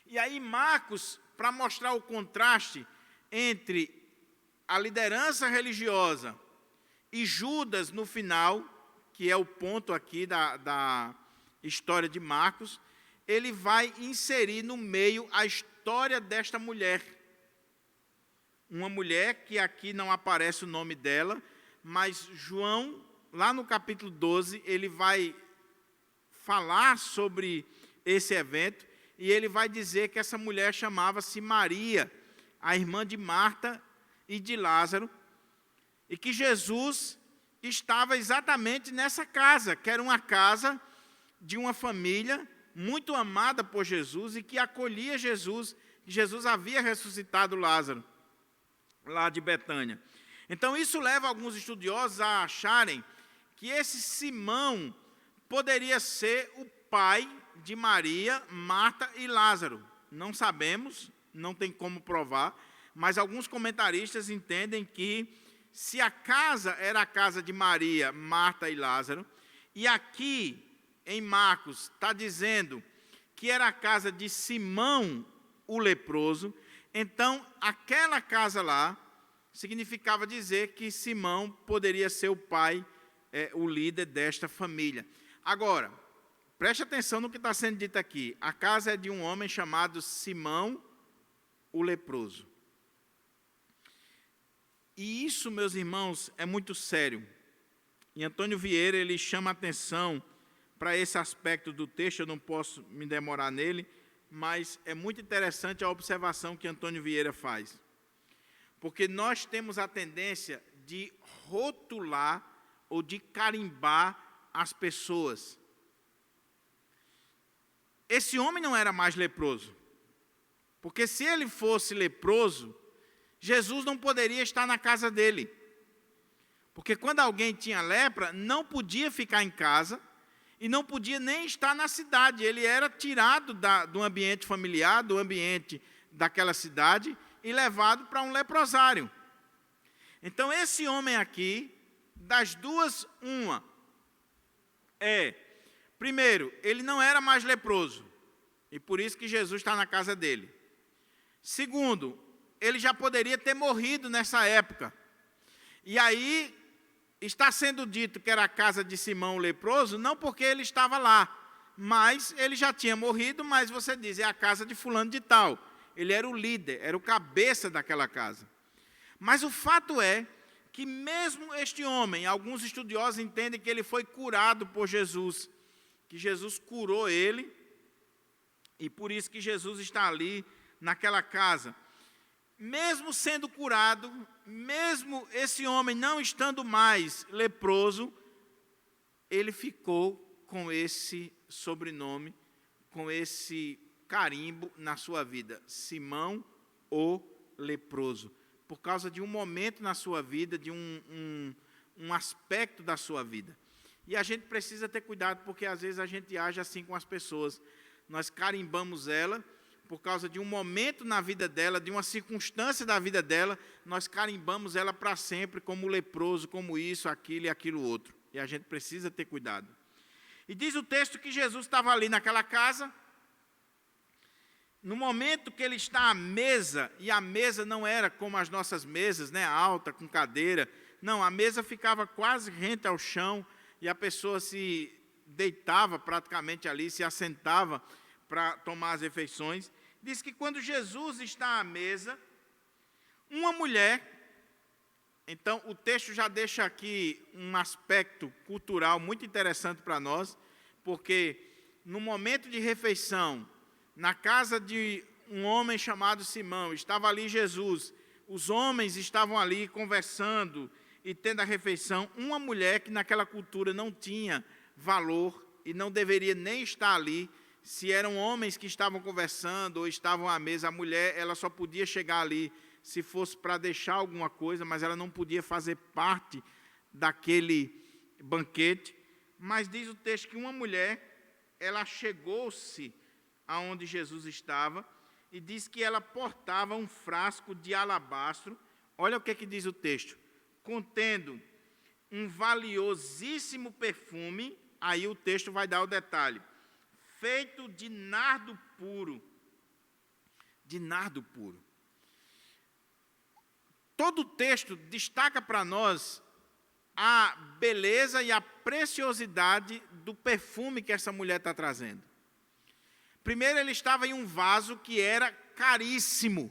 E aí Marcos, para mostrar o contraste entre a liderança religiosa e Judas no final, que é o ponto aqui da história de Marcos, ele vai inserir no meio a história desta mulher. Uma mulher que aqui não aparece o nome dela, mas João, lá no capítulo 12, ele vai falar sobre esse evento, e ele vai dizer que essa mulher chamava-se Maria, a irmã de Marta e de Lázaro, e que Jesus estava exatamente nessa casa, que era uma casa de uma família muito amada por Jesus e que acolhia Jesus, que Jesus havia ressuscitado Lázaro, lá de Betânia. Então isso leva alguns estudiosos a acharem que esse Simão poderia ser o pai de Maria, Marta e Lázaro. Não sabemos, não tem como provar, mas alguns comentaristas entendem que se a casa era a casa de Maria, Marta e Lázaro, e aqui em Marcos está dizendo que era a casa de Simão, o leproso, então aquela casa lá significava dizer que Simão poderia ser o pai, o líder desta família. Agora, preste atenção no que está sendo dito aqui. A casa é de um homem chamado Simão, o leproso. E isso, meus irmãos, é muito sério. E Antônio Vieira, ele chama atenção para esse aspecto do texto, eu não posso me demorar nele, mas é muito interessante a observação que Antônio Vieira faz. Porque nós temos a tendência de rotular ou de carimbar as pessoas. Esse homem não era mais leproso, porque se ele fosse leproso, Jesus não poderia estar na casa dele. Porque quando alguém tinha lepra, não podia ficar em casa e não podia nem estar na cidade. Ele era tirado do ambiente familiar, do ambiente daquela cidade e levado para um leprosário. Então, esse homem aqui, das duas, uma, primeiro, ele não era mais leproso, e por isso que Jesus está na casa dele. Segundo, ele já poderia ter morrido nessa época. E aí, está sendo dito que era a casa de Simão o leproso, não porque ele estava lá, mas ele já tinha morrido, mas você diz, é a casa de fulano de tal. Ele era o líder, era o cabeça daquela casa. Mas o fato é que mesmo este homem, alguns estudiosos entendem que ele foi curado por Jesus, que Jesus curou ele, e por isso que Jesus está ali naquela casa. Mesmo sendo curado, mesmo esse homem não estando mais leproso, ele ficou com esse sobrenome, com esse carimbo na sua vida, Simão o leproso, por causa de um momento na sua vida, de um aspecto da sua vida. E a gente precisa ter cuidado, porque às vezes a gente age assim com as pessoas. Nós carimbamos ela por causa de um momento na vida dela, de uma circunstância da vida dela, nós carimbamos ela para sempre como leproso, como isso, aquilo e aquilo outro. E a gente precisa ter cuidado. E diz o texto que Jesus estava ali naquela casa, No momento que ele está à mesa, e a mesa não era como as nossas mesas, né, alta, com cadeira. Não, a mesa ficava quase rente ao chão, e a pessoa se deitava praticamente ali, se assentava para tomar as refeições. Diz que quando Jesus está à mesa, uma mulher, então o texto já deixa aqui um aspecto cultural muito interessante para nós, porque no momento de refeição, na casa de um homem chamado Simão, estava ali Jesus, os homens estavam ali conversando e tendo a refeição. Uma mulher que naquela cultura não tinha valor e não deveria nem estar ali, se eram homens que estavam conversando ou estavam à mesa, a mulher ela só podia chegar ali se fosse para deixar alguma coisa, mas ela não podia fazer parte daquele banquete. Mas diz o texto que uma mulher, ela chegou-se aonde Jesus estava, e diz que ela portava um frasco de alabastro. Olha o que diz o texto: contendo um valiosíssimo perfume. Aí o texto vai dar o detalhe: feito de nardo puro. De nardo puro. Todo o texto destaca para nós a beleza e a preciosidade do perfume que essa mulher está trazendo. Primeiro, ele estava em um vaso que era caríssimo,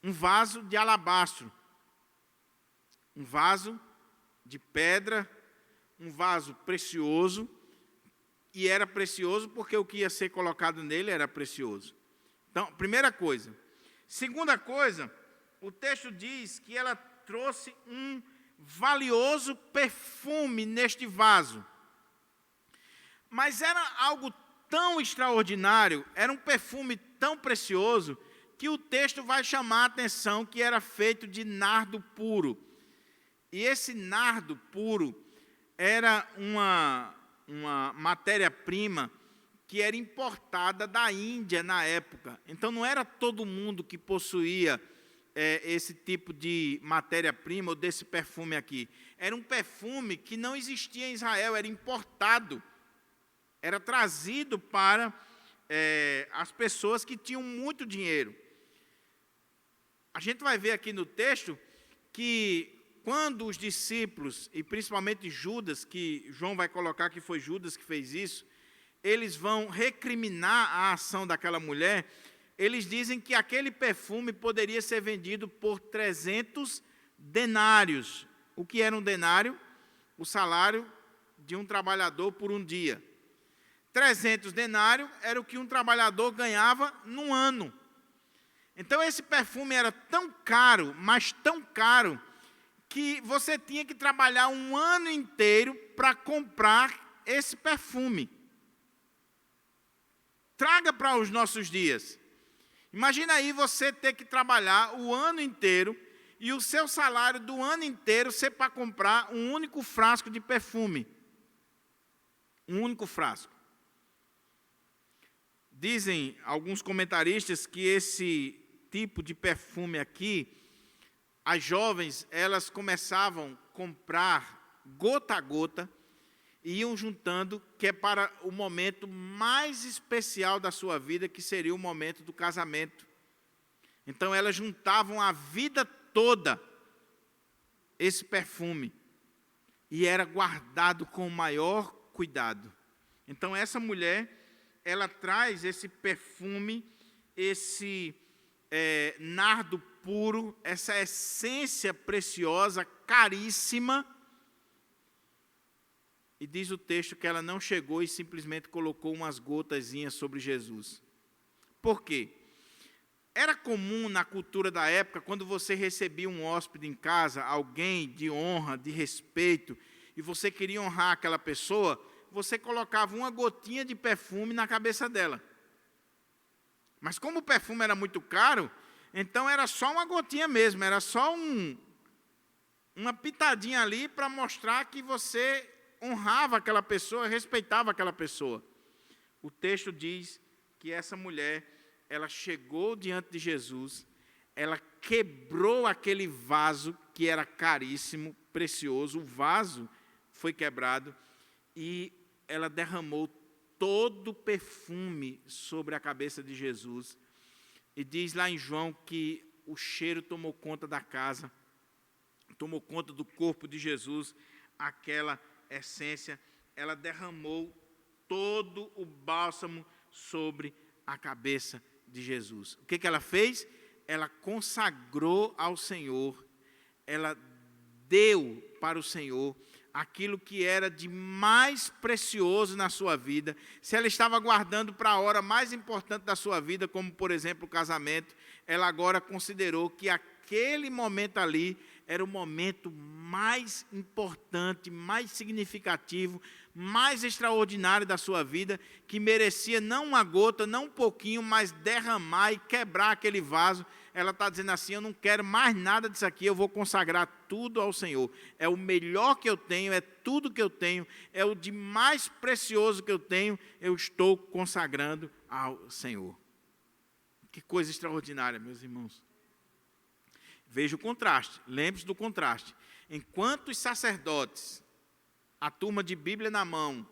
um vaso de alabastro, um vaso de pedra, um vaso precioso, e era precioso porque o que ia ser colocado nele era precioso. Então, primeira coisa. Segunda coisa, o texto diz que ela trouxe um valioso perfume neste vaso. Mas era algo tão extraordinário, era um perfume tão precioso, que o texto vai chamar a atenção que era feito de nardo puro. E esse nardo puro era uma matéria-prima que era importada da Índia na época. Então não era todo mundo que possuía esse tipo de matéria-prima ou desse perfume aqui. Era um perfume que não existia em Israel, era importado. Era trazido para as pessoas que tinham muito dinheiro. A gente vai ver aqui no texto que quando os discípulos, e principalmente Judas, que João vai colocar que foi Judas que fez isso, eles vão recriminar a ação daquela mulher, eles dizem que aquele perfume poderia ser vendido por 300 denários. O que era um denário? O salário de um trabalhador por um dia. 300 denários era o que um trabalhador ganhava num ano. Então esse perfume era tão caro, mas tão caro, que você tinha que trabalhar um ano inteiro para comprar esse perfume. Traga para os nossos dias. Imagina aí você ter que trabalhar o ano inteiro e o seu salário do ano inteiro ser para comprar um único frasco de perfume. Um único frasco. Dizem alguns comentaristas que esse tipo de perfume aqui, as jovens, elas começavam a comprar gota a gota e iam juntando, que é para o momento mais especial da sua vida, que seria o momento do casamento. Então elas juntavam a vida toda esse perfume e era guardado com o maior cuidado. Então essa mulher, ela traz esse perfume, esse nardo puro, essa essência preciosa, caríssima. E diz o texto que ela não chegou e simplesmente colocou umas gotazinhas sobre Jesus. Por quê? Era comum na cultura da época, quando você recebia um hóspede em casa, alguém de honra, de respeito, e você queria honrar aquela pessoa, você colocava uma gotinha de perfume na cabeça dela. Mas como o perfume era muito caro, então era só uma gotinha mesmo, era só uma pitadinha ali para mostrar que você honrava aquela pessoa, respeitava aquela pessoa. O texto diz que essa mulher, ela chegou diante de Jesus, ela quebrou aquele vaso que era caríssimo, precioso, o vaso foi quebrado e ela derramou todo o perfume sobre a cabeça de Jesus, E diz lá em João que o cheiro tomou conta da casa, tomou conta do corpo de Jesus, aquela essência, ela derramou todo o bálsamo sobre a cabeça de Jesus. O que ela fez? Ela consagrou ao Senhor, ela deu para o Senhor aquilo que era de mais precioso na sua vida. Se ela estava guardando para a hora mais importante da sua vida, como por exemplo o casamento, ela agora considerou que aquele momento ali era o momento mais importante, mais significativo, mais extraordinário da sua vida, que merecia não uma gota, não um pouquinho, mas derramar e quebrar aquele vaso. Ela está dizendo assim: eu não quero mais nada disso aqui, eu vou consagrar tudo ao Senhor. É o melhor que eu tenho, é tudo que eu tenho, é o de mais precioso que eu tenho, eu estou consagrando ao Senhor. Que coisa extraordinária, meus irmãos. Veja o contraste, lembre-se do contraste. Enquanto os sacerdotes, a turma de Bíblia na mão,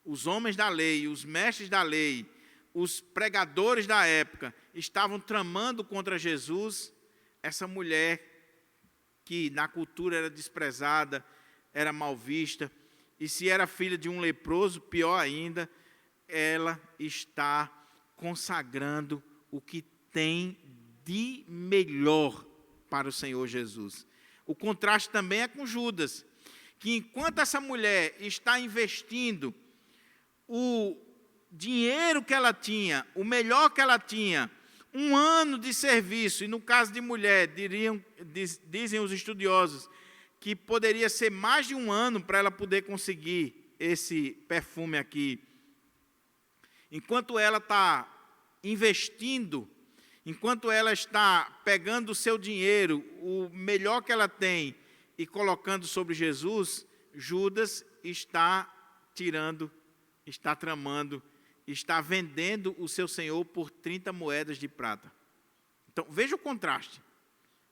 os homens da lei, os mestres da lei, os pregadores da época, estavam tramando contra Jesus, essa mulher que na cultura era desprezada, era mal vista, e se era filha de um leproso, pior ainda, ela está consagrando o que tem de melhor para o Senhor Jesus. O contraste também é com Judas, que enquanto essa mulher está investindo o dinheiro que ela tinha, o melhor que ela tinha, um ano de serviço, e no caso de mulher, dizem os estudiosos, que poderia ser mais de um ano para ela poder conseguir esse perfume aqui. Enquanto ela está investindo, enquanto ela está pegando o seu dinheiro, o melhor que ela tem, e colocando sobre Jesus, Judas está tirando, está tramando, está vendendo o seu Senhor por 30 moedas de prata. Então, veja o contraste.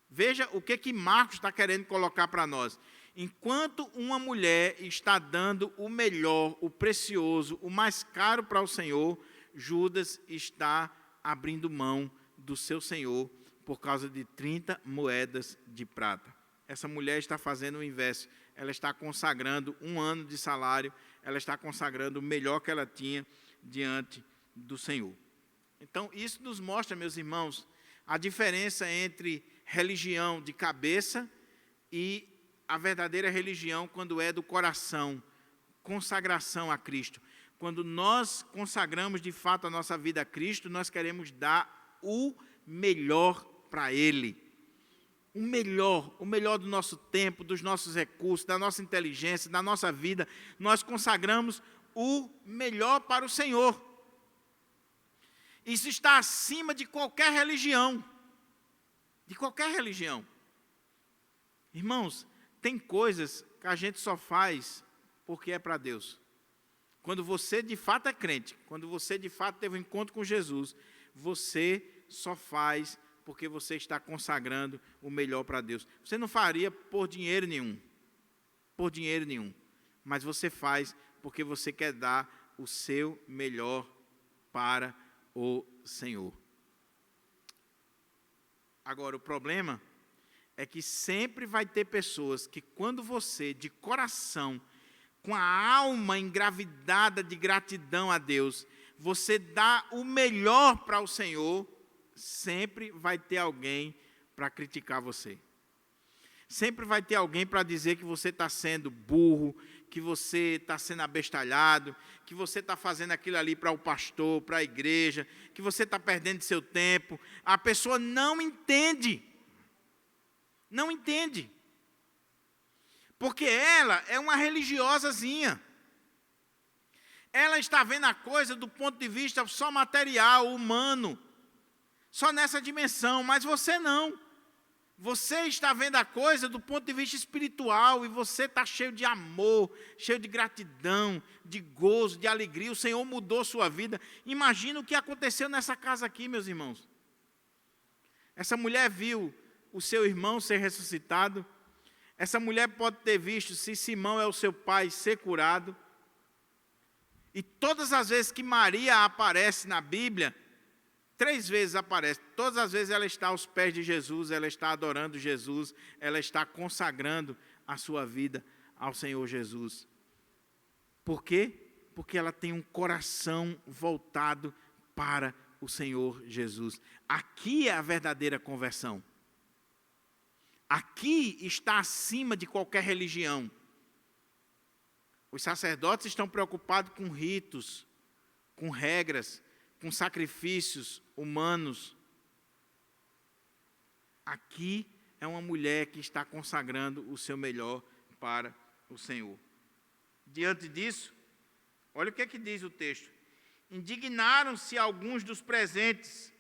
Veja o que Marcos está querendo colocar para nós. Enquanto uma mulher está dando o melhor, o precioso, o mais caro para o Senhor, Judas está abrindo mão do seu Senhor por causa de 30 moedas de prata. Essa mulher está fazendo o inverso. Ela está consagrando um ano de salário, ela está consagrando o melhor que ela tinha diante do Senhor. Então, isso nos mostra, meus irmãos, a diferença entre religião de cabeça e a verdadeira religião quando é do coração, consagração a Cristo. Quando nós consagramos de fato a nossa vida a Cristo, nós queremos dar o melhor para Ele. O melhor do nosso tempo, dos nossos recursos, da nossa inteligência, da nossa vida. Nós consagramos o melhor para o Senhor. Isso está acima de qualquer religião. De qualquer religião. Irmãos, tem coisas que a gente só faz porque é para Deus. Quando você de fato é crente, quando você de fato teve um encontro com Jesus, você só faz porque você está consagrando o melhor para Deus. Você não faria por dinheiro nenhum. Por dinheiro nenhum. Mas você faz porque você quer dar o seu melhor para o Senhor. Agora, o problema é que sempre vai ter pessoas que quando você, de coração, com a alma engravidada de gratidão a Deus, você dá o melhor para o Senhor, sempre vai ter alguém para criticar você. Sempre vai ter alguém para dizer que você está sendo burro, que você está sendo abestalhado, que você está fazendo aquilo ali para o pastor, para a igreja, que você está perdendo seu tempo. A pessoa não entende. Não entende. Porque ela é uma religiosazinha. Ela está vendo a coisa do ponto de vista só material, humano. Só nessa dimensão, mas você não. Você está vendo a coisa do ponto de vista espiritual e você está cheio de amor, cheio de gratidão, de gozo, de alegria. O Senhor mudou sua vida. Imagina o que aconteceu nessa casa aqui, meus irmãos. Essa mulher viu o seu irmão ser ressuscitado. Essa mulher pode ter visto se Simão é o seu pai ser curado. E todas as vezes que Maria aparece na Bíblia, 3 vezes aparece. Todas as vezes ela está aos pés de Jesus, ela está adorando Jesus, ela está consagrando a sua vida ao Senhor Jesus. Por quê? Porque ela tem um coração voltado para o Senhor Jesus. Aqui é a verdadeira conversão. Aqui está acima de qualquer religião. Os sacerdotes estão preocupados com ritos, com regras, com sacrifícios humanos. Aqui é uma mulher que está consagrando o seu melhor para o Senhor. Diante disso, olha o que é que diz o texto. Indignaram-se alguns dos presentes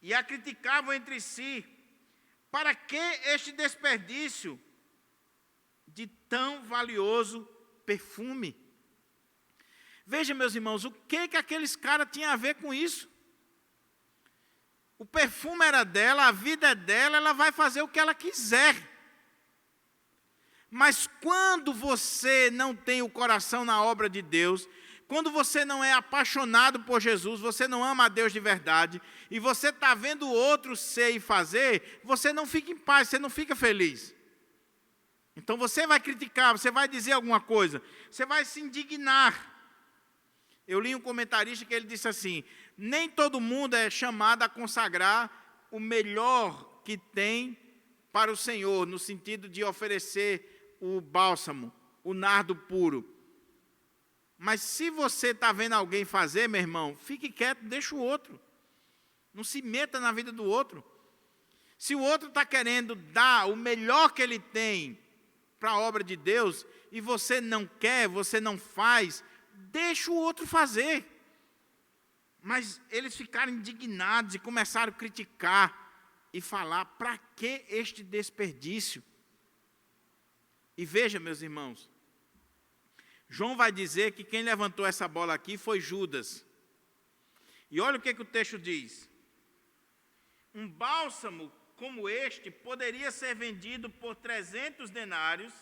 e a criticavam entre si. Para que este desperdício de tão valioso perfume? Veja, meus irmãos, o que aqueles caras tinham a ver com isso? O perfume era dela, a vida é dela, ela vai fazer o que ela quiser. Mas quando você não tem o coração na obra de Deus, quando você não é apaixonado por Jesus, você não ama a Deus de verdade, e você está vendo o outro ser e fazer, você não fica em paz, você não fica feliz. Então você vai criticar, você vai dizer alguma coisa, você vai se indignar. Eu li um comentarista que ele disse assim: nem todo mundo é chamado a consagrar o melhor que tem para o Senhor, no sentido de oferecer o bálsamo, o nardo puro. Mas se você está vendo alguém fazer, meu irmão, fique quieto, deixa o outro. Não se meta na vida do outro. Se o outro está querendo dar o melhor que ele tem para a obra de Deus, e você não quer, você não faz, deixa o outro fazer. Mas eles ficaram indignados e começaram a criticar e falar: para que este desperdício? E veja, meus irmãos, João vai dizer que quem levantou essa bola aqui foi Judas. E olha o que o texto diz. Um bálsamo como este poderia ser vendido por 300 denários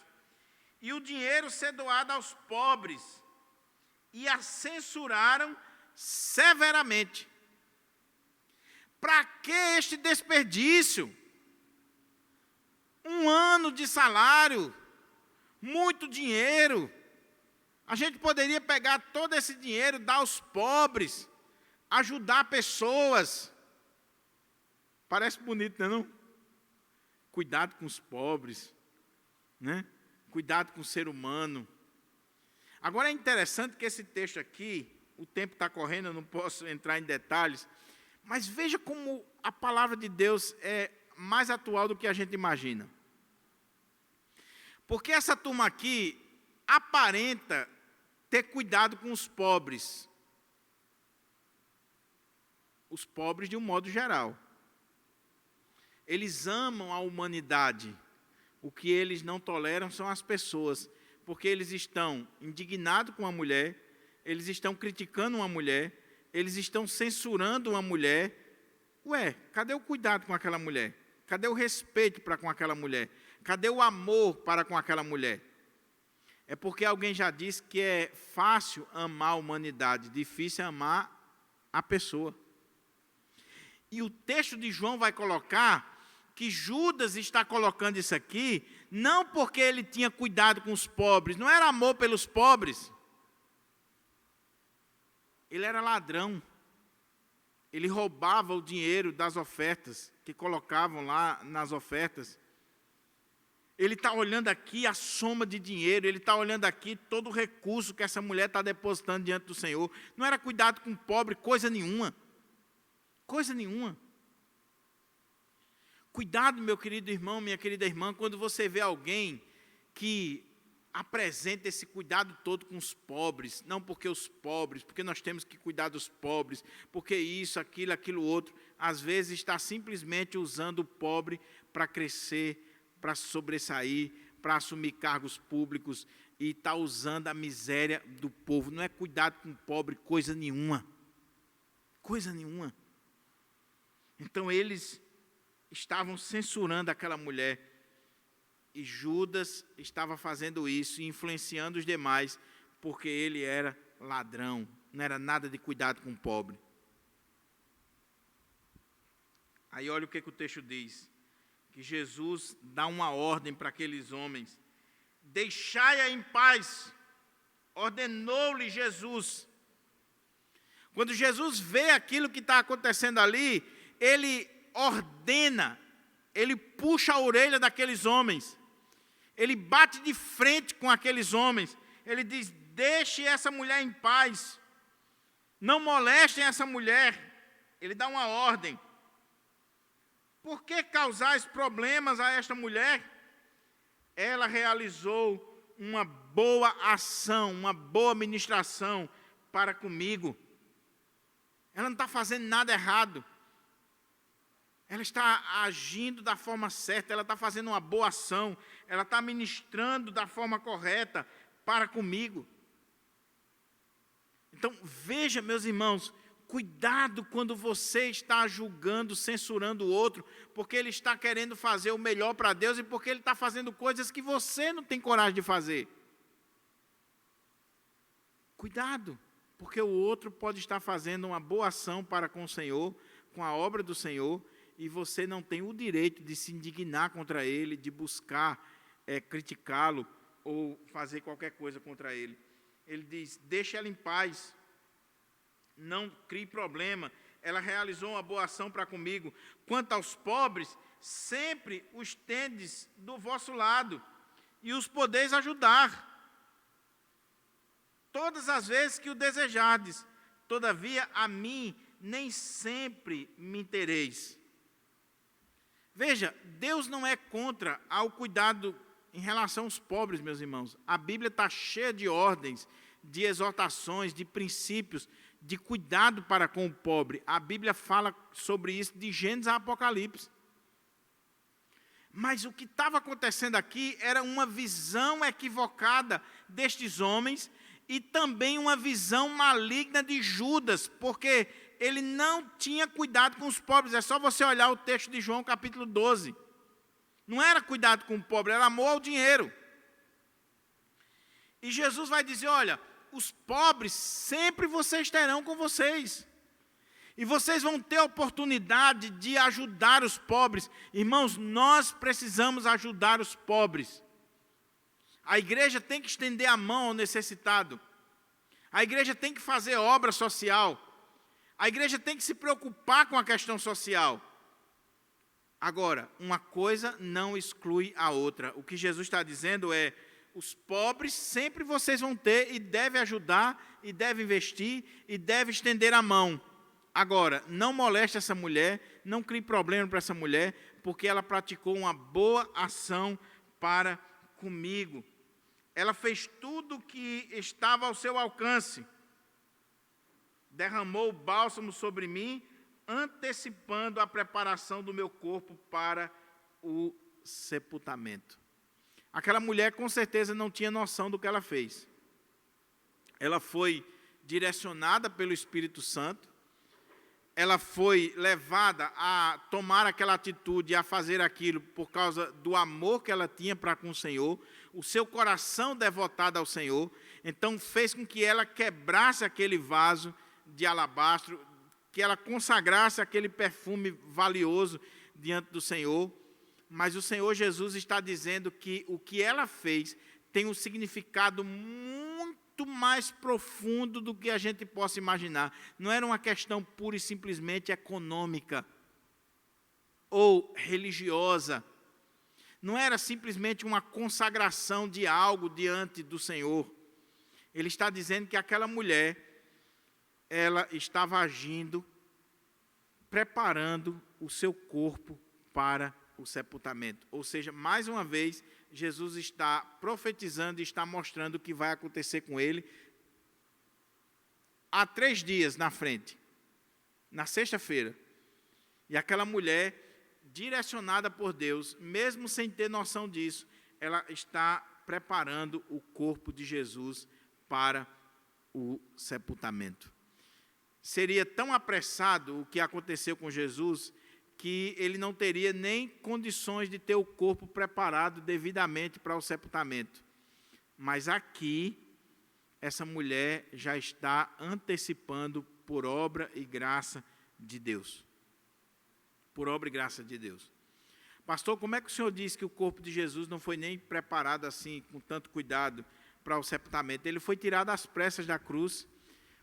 e o dinheiro ser doado aos pobres. E a censuraram severamente. Para que este desperdício? 1 ano de salário, muito dinheiro. A gente poderia pegar todo esse dinheiro, dar aos pobres, ajudar pessoas. Parece bonito, não é não? Cuidado com os pobres, né? Cuidado com o ser humano. Agora é interessante que esse texto aqui, o tempo está correndo, eu não posso entrar em detalhes, mas veja como a palavra de Deus é mais atual do que a gente imagina. Porque essa turma aqui aparenta ter cuidado com os pobres. Os pobres de um modo geral. Eles amam a humanidade. O que eles não toleram são as pessoas. Porque eles estão indignados com a mulher, eles estão criticando uma mulher, eles estão censurando uma mulher. Ué, cadê o cuidado com aquela mulher? Cadê o respeito para com aquela mulher? Cadê o amor para com aquela mulher? É porque alguém já disse que é fácil amar a humanidade, difícil amar a pessoa. E o texto de João vai colocar que Judas está colocando isso aqui, não porque ele tinha cuidado com os pobres, não era amor pelos pobres. Ele era ladrão. Ele roubava o dinheiro das ofertas, que colocavam lá nas ofertas. Ele está olhando aqui a soma de dinheiro, ele está olhando aqui todo o recurso que essa mulher está depositando diante do Senhor. Não era cuidado com o pobre, coisa nenhuma. Coisa nenhuma. Cuidado, meu querido irmão, minha querida irmã, quando você vê alguém que apresenta esse cuidado todo com os pobres, não porque os pobres, porque nós temos que cuidar dos pobres, porque isso, aquilo outro, às vezes está simplesmente usando o pobre para crescer, para sobressair, para assumir cargos públicos e está usando a miséria do povo. Não é cuidado com o pobre, coisa nenhuma. Coisa nenhuma. Então eles estavam censurando aquela mulher e Judas estava fazendo isso e influenciando os demais porque ele era ladrão, não era nada de cuidado com o pobre. Aí olha o que o texto diz, que Jesus dá uma ordem para aqueles homens, deixai-a em paz, ordenou-lhe Jesus. Quando Jesus vê aquilo que está acontecendo ali, ele ordena, ele puxa a orelha daqueles homens, ele bate de frente com aqueles homens, ele diz, deixe essa mulher em paz, não molestem essa mulher, ele dá uma ordem. Por que causais problemas a esta mulher? Ela realizou uma boa ação, uma boa ministração para comigo. Ela não está fazendo nada errado. Ela está agindo da forma certa, ela está fazendo uma boa ação, ela está ministrando da forma correta para comigo. Então, veja, meus irmãos, cuidado quando você está julgando, censurando o outro, porque ele está querendo fazer o melhor para Deus e porque ele está fazendo coisas que você não tem coragem de fazer. Cuidado, porque o outro pode estar fazendo uma boa ação para com o Senhor, com a obra do Senhor, e você não tem o direito de se indignar contra ele, de buscar criticá-lo ou fazer qualquer coisa contra ele. Ele diz, deixa ela em paz, não crie problema, ela realizou uma boa ação para comigo. Quanto aos pobres, sempre os tendes do vosso lado, e os podeis ajudar, todas as vezes que o desejardes. Todavia, a mim nem sempre me tereis. Veja, Deus não é contra ao cuidado em relação aos pobres, meus irmãos. A Bíblia está cheia de ordens, de exortações, de princípios, de cuidado para com o pobre. A Bíblia fala sobre isso de Gênesis a Apocalipse. Mas o que estava acontecendo aqui era uma visão equivocada destes homens e também uma visão maligna de Judas, porque ele não tinha cuidado com os pobres. É só você olhar o texto de João capítulo 12. Não era cuidado com o pobre, era amor ao dinheiro. E Jesus vai dizer, olha, os pobres sempre vocês terão com vocês. E vocês vão ter a oportunidade de ajudar os pobres. Irmãos, nós precisamos ajudar os pobres. A igreja tem que estender a mão ao necessitado. A igreja tem que fazer obra social. A igreja tem que se preocupar com a questão social. Agora, uma coisa não exclui a outra. O que Jesus está dizendo é, os pobres sempre vocês vão ter e devem ajudar, e devem investir, e devem estender a mão. Agora, não moleste essa mulher, não crie problema para essa mulher, porque ela praticou uma boa ação para comigo. Ela fez tudo o que estava ao seu alcance. Derramou bálsamo sobre mim, antecipando a preparação do meu corpo para o sepultamento. Aquela mulher com certeza não tinha noção do que ela fez. Ela foi direcionada pelo Espírito Santo, ela foi levada a tomar aquela atitude, a fazer aquilo por causa do amor que ela tinha para com o Senhor, o seu coração devotado ao Senhor, então fez com que ela quebrasse aquele vaso de alabastro, que ela consagrasse aquele perfume valioso diante do Senhor. Mas o Senhor Jesus está dizendo que o que ela fez tem um significado muito mais profundo do que a gente possa imaginar. Não era uma questão pura e simplesmente econômica ou religiosa. Não era simplesmente uma consagração de algo diante do Senhor. Ele está dizendo que aquela mulher, ela estava agindo, preparando o seu corpo para o sepultamento. Ou seja, mais uma vez, Jesus está profetizando e está mostrando o que vai acontecer com ele há 3 dias na frente, na sexta-feira. E aquela mulher, direcionada por Deus, mesmo sem ter noção disso, ela está preparando o corpo de Jesus para o sepultamento. Seria tão apressado o que aconteceu com Jesus, que ele não teria nem condições de ter o corpo preparado devidamente para o sepultamento. Mas aqui, essa mulher já está antecipando por obra e graça de Deus. por obra e graça de Deus. Pastor, como é que o senhor disse que o corpo de Jesus não foi nem preparado assim, com tanto cuidado, para o sepultamento? Ele foi tirado às pressas da cruz,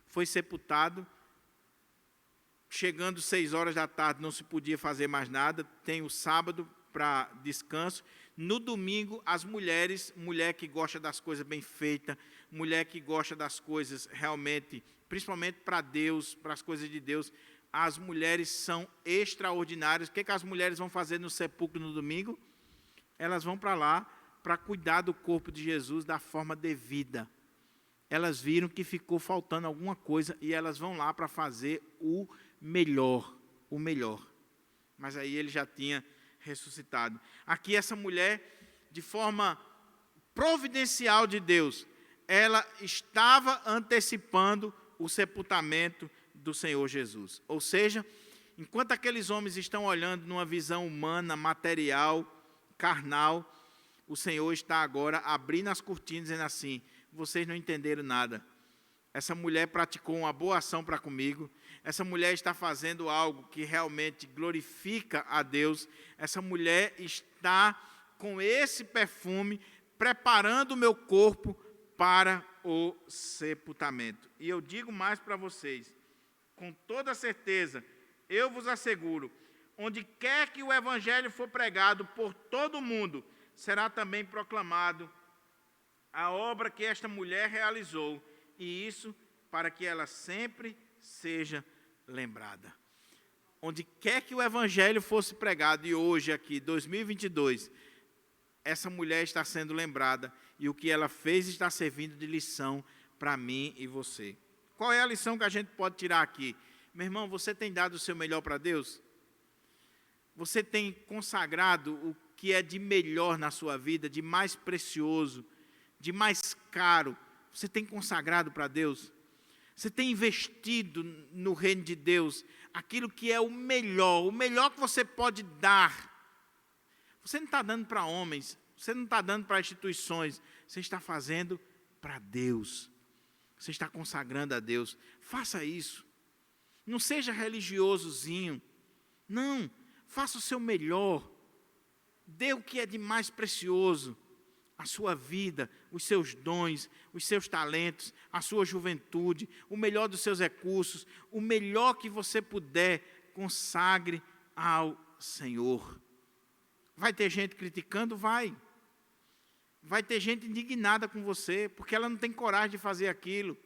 foi sepultado. Chegando 6 horas da tarde, não se podia fazer mais nada. Tem o sábado para descanso. No domingo, as mulheres, mulher que gosta das coisas bem feitas, mulher que gosta das coisas realmente, principalmente para Deus, para as coisas de Deus, as mulheres são extraordinárias. O que as mulheres vão fazer no sepulcro no domingo? Elas vão para lá para cuidar do corpo de Jesus da forma devida. Elas viram que ficou faltando alguma coisa e elas vão lá para fazer o melhor. Mas aí ele já tinha ressuscitado. Aqui essa mulher, de forma providencial de Deus, ela estava antecipando o sepultamento do Senhor Jesus. Ou seja, enquanto aqueles homens estão olhando numa visão humana, material, carnal, o Senhor está agora abrindo as cortinas e dizendo assim: vocês não entenderam nada. Essa mulher praticou uma boa ação para comigo. Essa mulher está fazendo algo que realmente glorifica a Deus. Essa mulher está com esse perfume preparando o meu corpo para o sepultamento. E eu digo mais para vocês, com toda certeza, eu vos asseguro, onde quer que o evangelho for pregado por todo mundo, será também proclamado a obra que esta mulher realizou, e isso para que ela sempre seja lembrada. Onde quer que o evangelho fosse pregado, e hoje aqui, 2022, essa mulher está sendo lembrada, e o que ela fez está servindo de lição para mim e você. Qual é a lição que a gente pode tirar aqui? Meu irmão, você tem dado o seu melhor para Deus? Você tem consagrado o que é de melhor na sua vida, de mais precioso, de mais caro? Você tem consagrado para Deus? Você tem investido no reino de Deus aquilo que é o melhor que você pode dar? Você não está dando para homens, você não está dando para instituições, você está fazendo para Deus. Você está consagrando a Deus. Faça isso. Não seja religiosozinho. Não, faça o seu melhor. Dê o que é de mais precioso. A sua vida, os seus dons, os seus talentos, a sua juventude, o melhor dos seus recursos, o melhor que você puder, consagre ao Senhor. Vai ter gente criticando? Vai. Vai ter gente indignada com você, porque ela não tem coragem de fazer aquilo.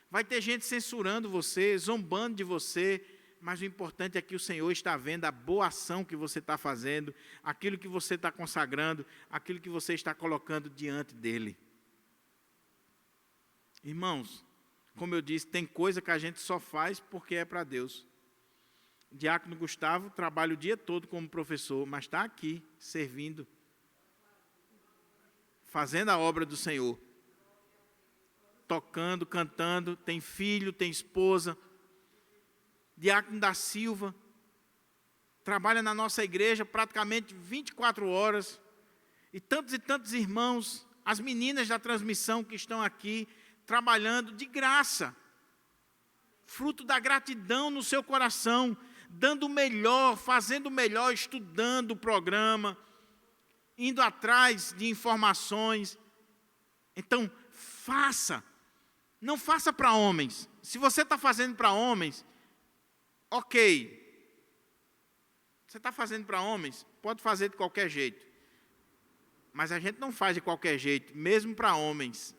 Vai ter gente censurando você, zombando de você, mas o importante é que o Senhor está vendo a boa ação que você está fazendo, aquilo que você está consagrando, aquilo que você está colocando diante dEle. Irmãos, como eu disse, tem coisa que a gente só faz porque é para Deus. O diácono Gustavo trabalha o dia todo como professor, mas está aqui, servindo, fazendo a obra do Senhor, tocando, cantando, tem filho, tem esposa. Diácono da Silva, trabalha na nossa igreja praticamente 24 horas, e tantos irmãos, as meninas da transmissão que estão aqui, trabalhando de graça, fruto da gratidão no seu coração, dando o melhor, fazendo o melhor, estudando o programa, indo atrás de informações. Então, faça, não faça para homens. Se você está fazendo para homens, ok, você está fazendo para homens, pode fazer de qualquer jeito, mas a gente não faz de qualquer jeito, mesmo para homens.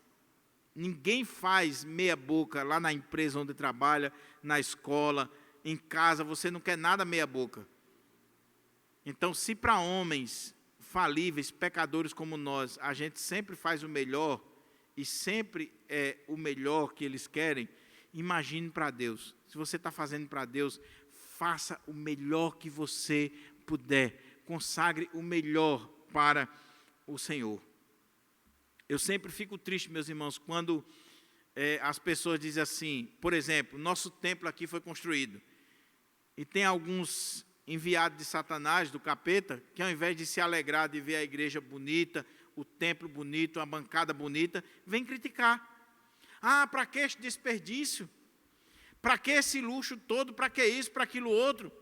Ninguém faz meia boca lá na empresa onde trabalha, na escola, em casa, você não quer nada meia boca. Então, se para homens falíveis, pecadores como nós, a gente sempre faz o melhor, e sempre é o melhor que eles querem, imagine para Deus. Se você está fazendo para Deus, faça o melhor que você puder. Consagre o melhor para o Senhor. Eu sempre fico triste, meus irmãos, quando as pessoas dizem assim, por exemplo, nosso templo aqui foi construído. E tem alguns enviados de Satanás, do capeta, que ao invés de se alegrar de ver a igreja bonita, o templo bonito, a bancada bonita, vem criticar. Ah, para que este desperdício? Para que esse luxo todo? Para que isso, para aquilo outro?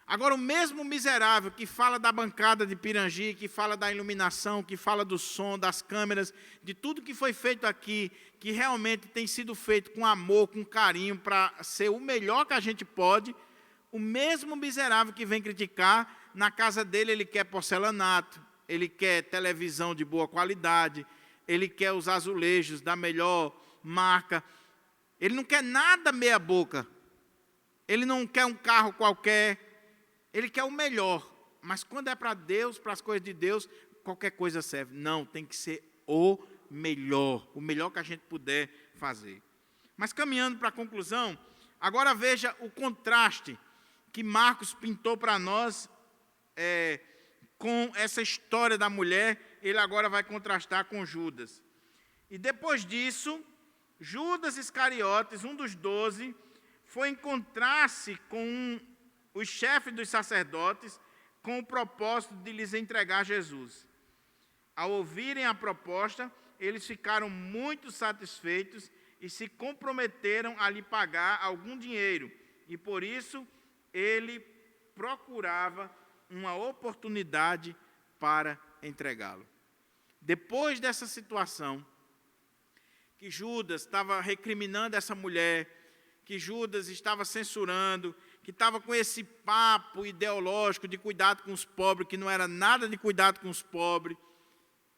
Agora, o mesmo miserável que fala da bancada de Pirangi, que fala da iluminação, que fala do som, das câmeras, de tudo que foi feito aqui, que realmente tem sido feito com amor, com carinho, para ser o melhor que a gente pode, o mesmo miserável que vem criticar, na casa dele ele quer porcelanato, ele quer televisão de boa qualidade, ele quer os azulejos da melhor marca, ele não quer nada meia boca, ele não quer um carro qualquer, ele quer o melhor, mas quando é para Deus, para as coisas de Deus, qualquer coisa serve. Não, tem que ser o melhor que a gente puder fazer. Mas caminhando para a conclusão, agora veja o contraste que Marcos pintou para nós com essa história da mulher, ele agora vai contrastar com Judas. E depois disso, Judas Iscariotes, um dos 12, foi encontrar-se com os chefes dos sacerdotes com o propósito de lhes entregar Jesus. Ao ouvirem a proposta, eles ficaram muito satisfeitos e se comprometeram a lhe pagar algum dinheiro. E por isso ele procurava uma oportunidade para entregá-lo. Depois dessa situação, que Judas estava recriminando essa mulher, que Judas estava censurando, que estava com esse papo ideológico de cuidado com os pobres, que não era nada de cuidado com os pobres,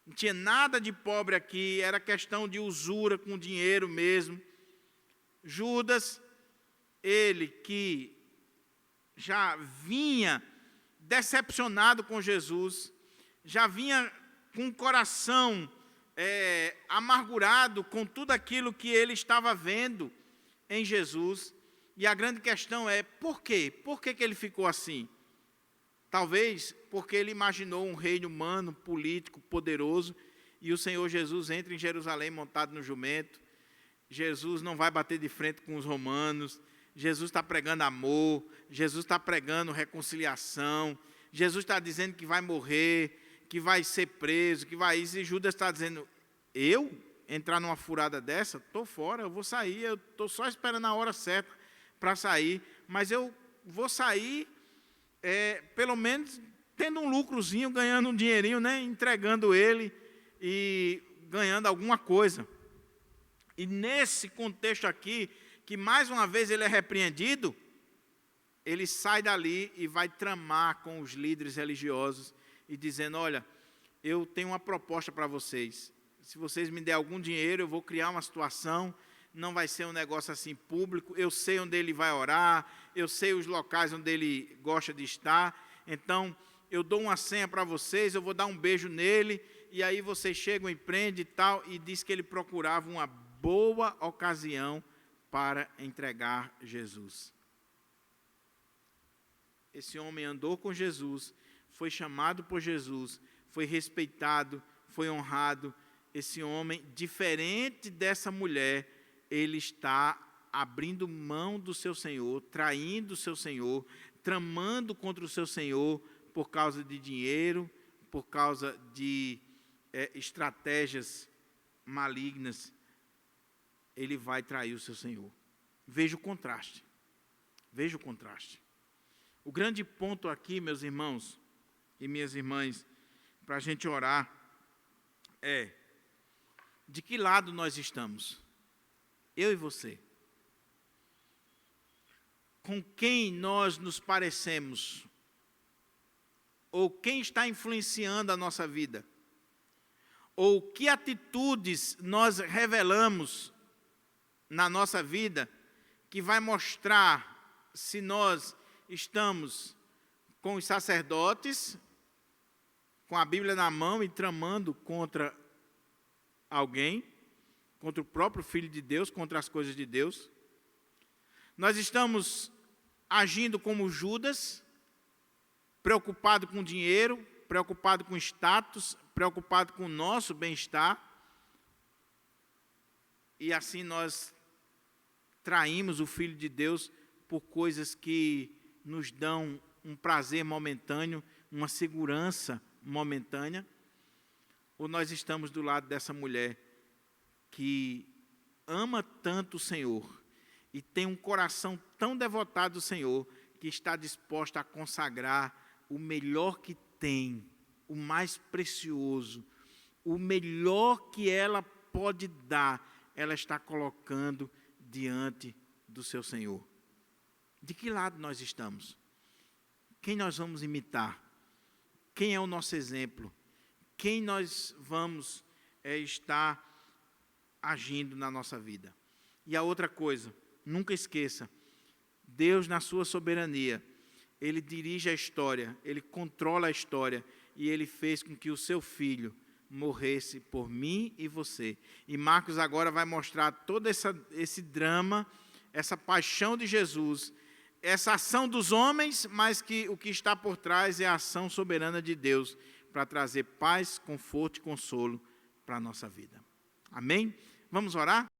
não tinha nada de pobre aqui, era questão de usura com dinheiro mesmo. Judas, ele que já vinha decepcionado com Jesus, já vinha com o coração amargurado com tudo aquilo que ele estava vendo em Jesus. E a grande questão é, por quê? Por que ele ficou assim? Talvez porque ele imaginou um reino humano, político, poderoso, e o Senhor Jesus entra em Jerusalém montado no jumento. Jesus não vai bater de frente com os romanos. Jesus está pregando amor. Jesus está pregando reconciliação. Jesus está dizendo que vai morrer, que vai ser preso, que vai isso. E Judas está dizendo, eu entrar numa furada dessa? Estou fora, eu vou sair, eu estou só esperando a hora certa para sair, mas eu vou sair, pelo menos, tendo um lucrozinho, ganhando um dinheirinho, né, entregando ele e ganhando alguma coisa. E nesse contexto aqui, que mais uma vez ele é repreendido, ele sai dali e vai tramar com os líderes religiosos e dizendo, olha, eu tenho uma proposta para vocês, se vocês me derem algum dinheiro, eu vou criar uma situação, não vai ser um negócio assim público, eu sei onde ele vai orar, eu sei os locais onde ele gosta de estar, então eu dou uma senha para vocês, eu vou dar um beijo nele, e aí vocês chegam e prendem e tal, e diz que ele procurava uma boa ocasião para entregar Jesus. Esse homem andou com Jesus, foi chamado por Jesus, foi respeitado, foi honrado. Esse homem, diferente dessa mulher, ele está abrindo mão do seu Senhor, traindo o seu Senhor, tramando contra o seu Senhor por causa de dinheiro, por causa de estratégias malignas. Ele vai trair o seu Senhor. Veja o contraste. Veja o contraste. O grande ponto aqui, meus irmãos e minhas irmãs, para a gente orar, é de que lado nós estamos? Eu e você. Com quem nós nos parecemos? Ou quem está influenciando a nossa vida? Ou que atitudes nós revelamos na nossa vida que vai mostrar se nós estamos com os sacerdotes, com a Bíblia na mão e tramando contra alguém, contra o próprio Filho de Deus, contra as coisas de Deus. Nós estamos agindo como Judas, preocupado com dinheiro, preocupado com status, preocupado com o nosso bem-estar, e assim nós traímos o Filho de Deus por coisas que nos dão um prazer momentâneo, uma segurança momentânea, ou nós estamos do lado dessa mulher que ama tanto o Senhor e tem um coração tão devotado ao Senhor que está disposta a consagrar o melhor que tem, o mais precioso, o melhor que ela pode dar, ela está colocando diante do seu Senhor. De que lado nós estamos? Quem nós vamos imitar? Quem é o nosso exemplo? Quem nós vamos estar agindo na nossa vida? E a outra coisa, nunca esqueça, Deus na sua soberania, Ele dirige a história, Ele controla a história, e Ele fez com que o seu Filho morresse por mim e você. E Marcos agora vai mostrar todo esse drama, essa paixão de Jesus, essa ação dos homens, mas que o que está por trás é a ação soberana de Deus, para trazer paz, conforto e consolo para a nossa vida. Amém? Vamos orar?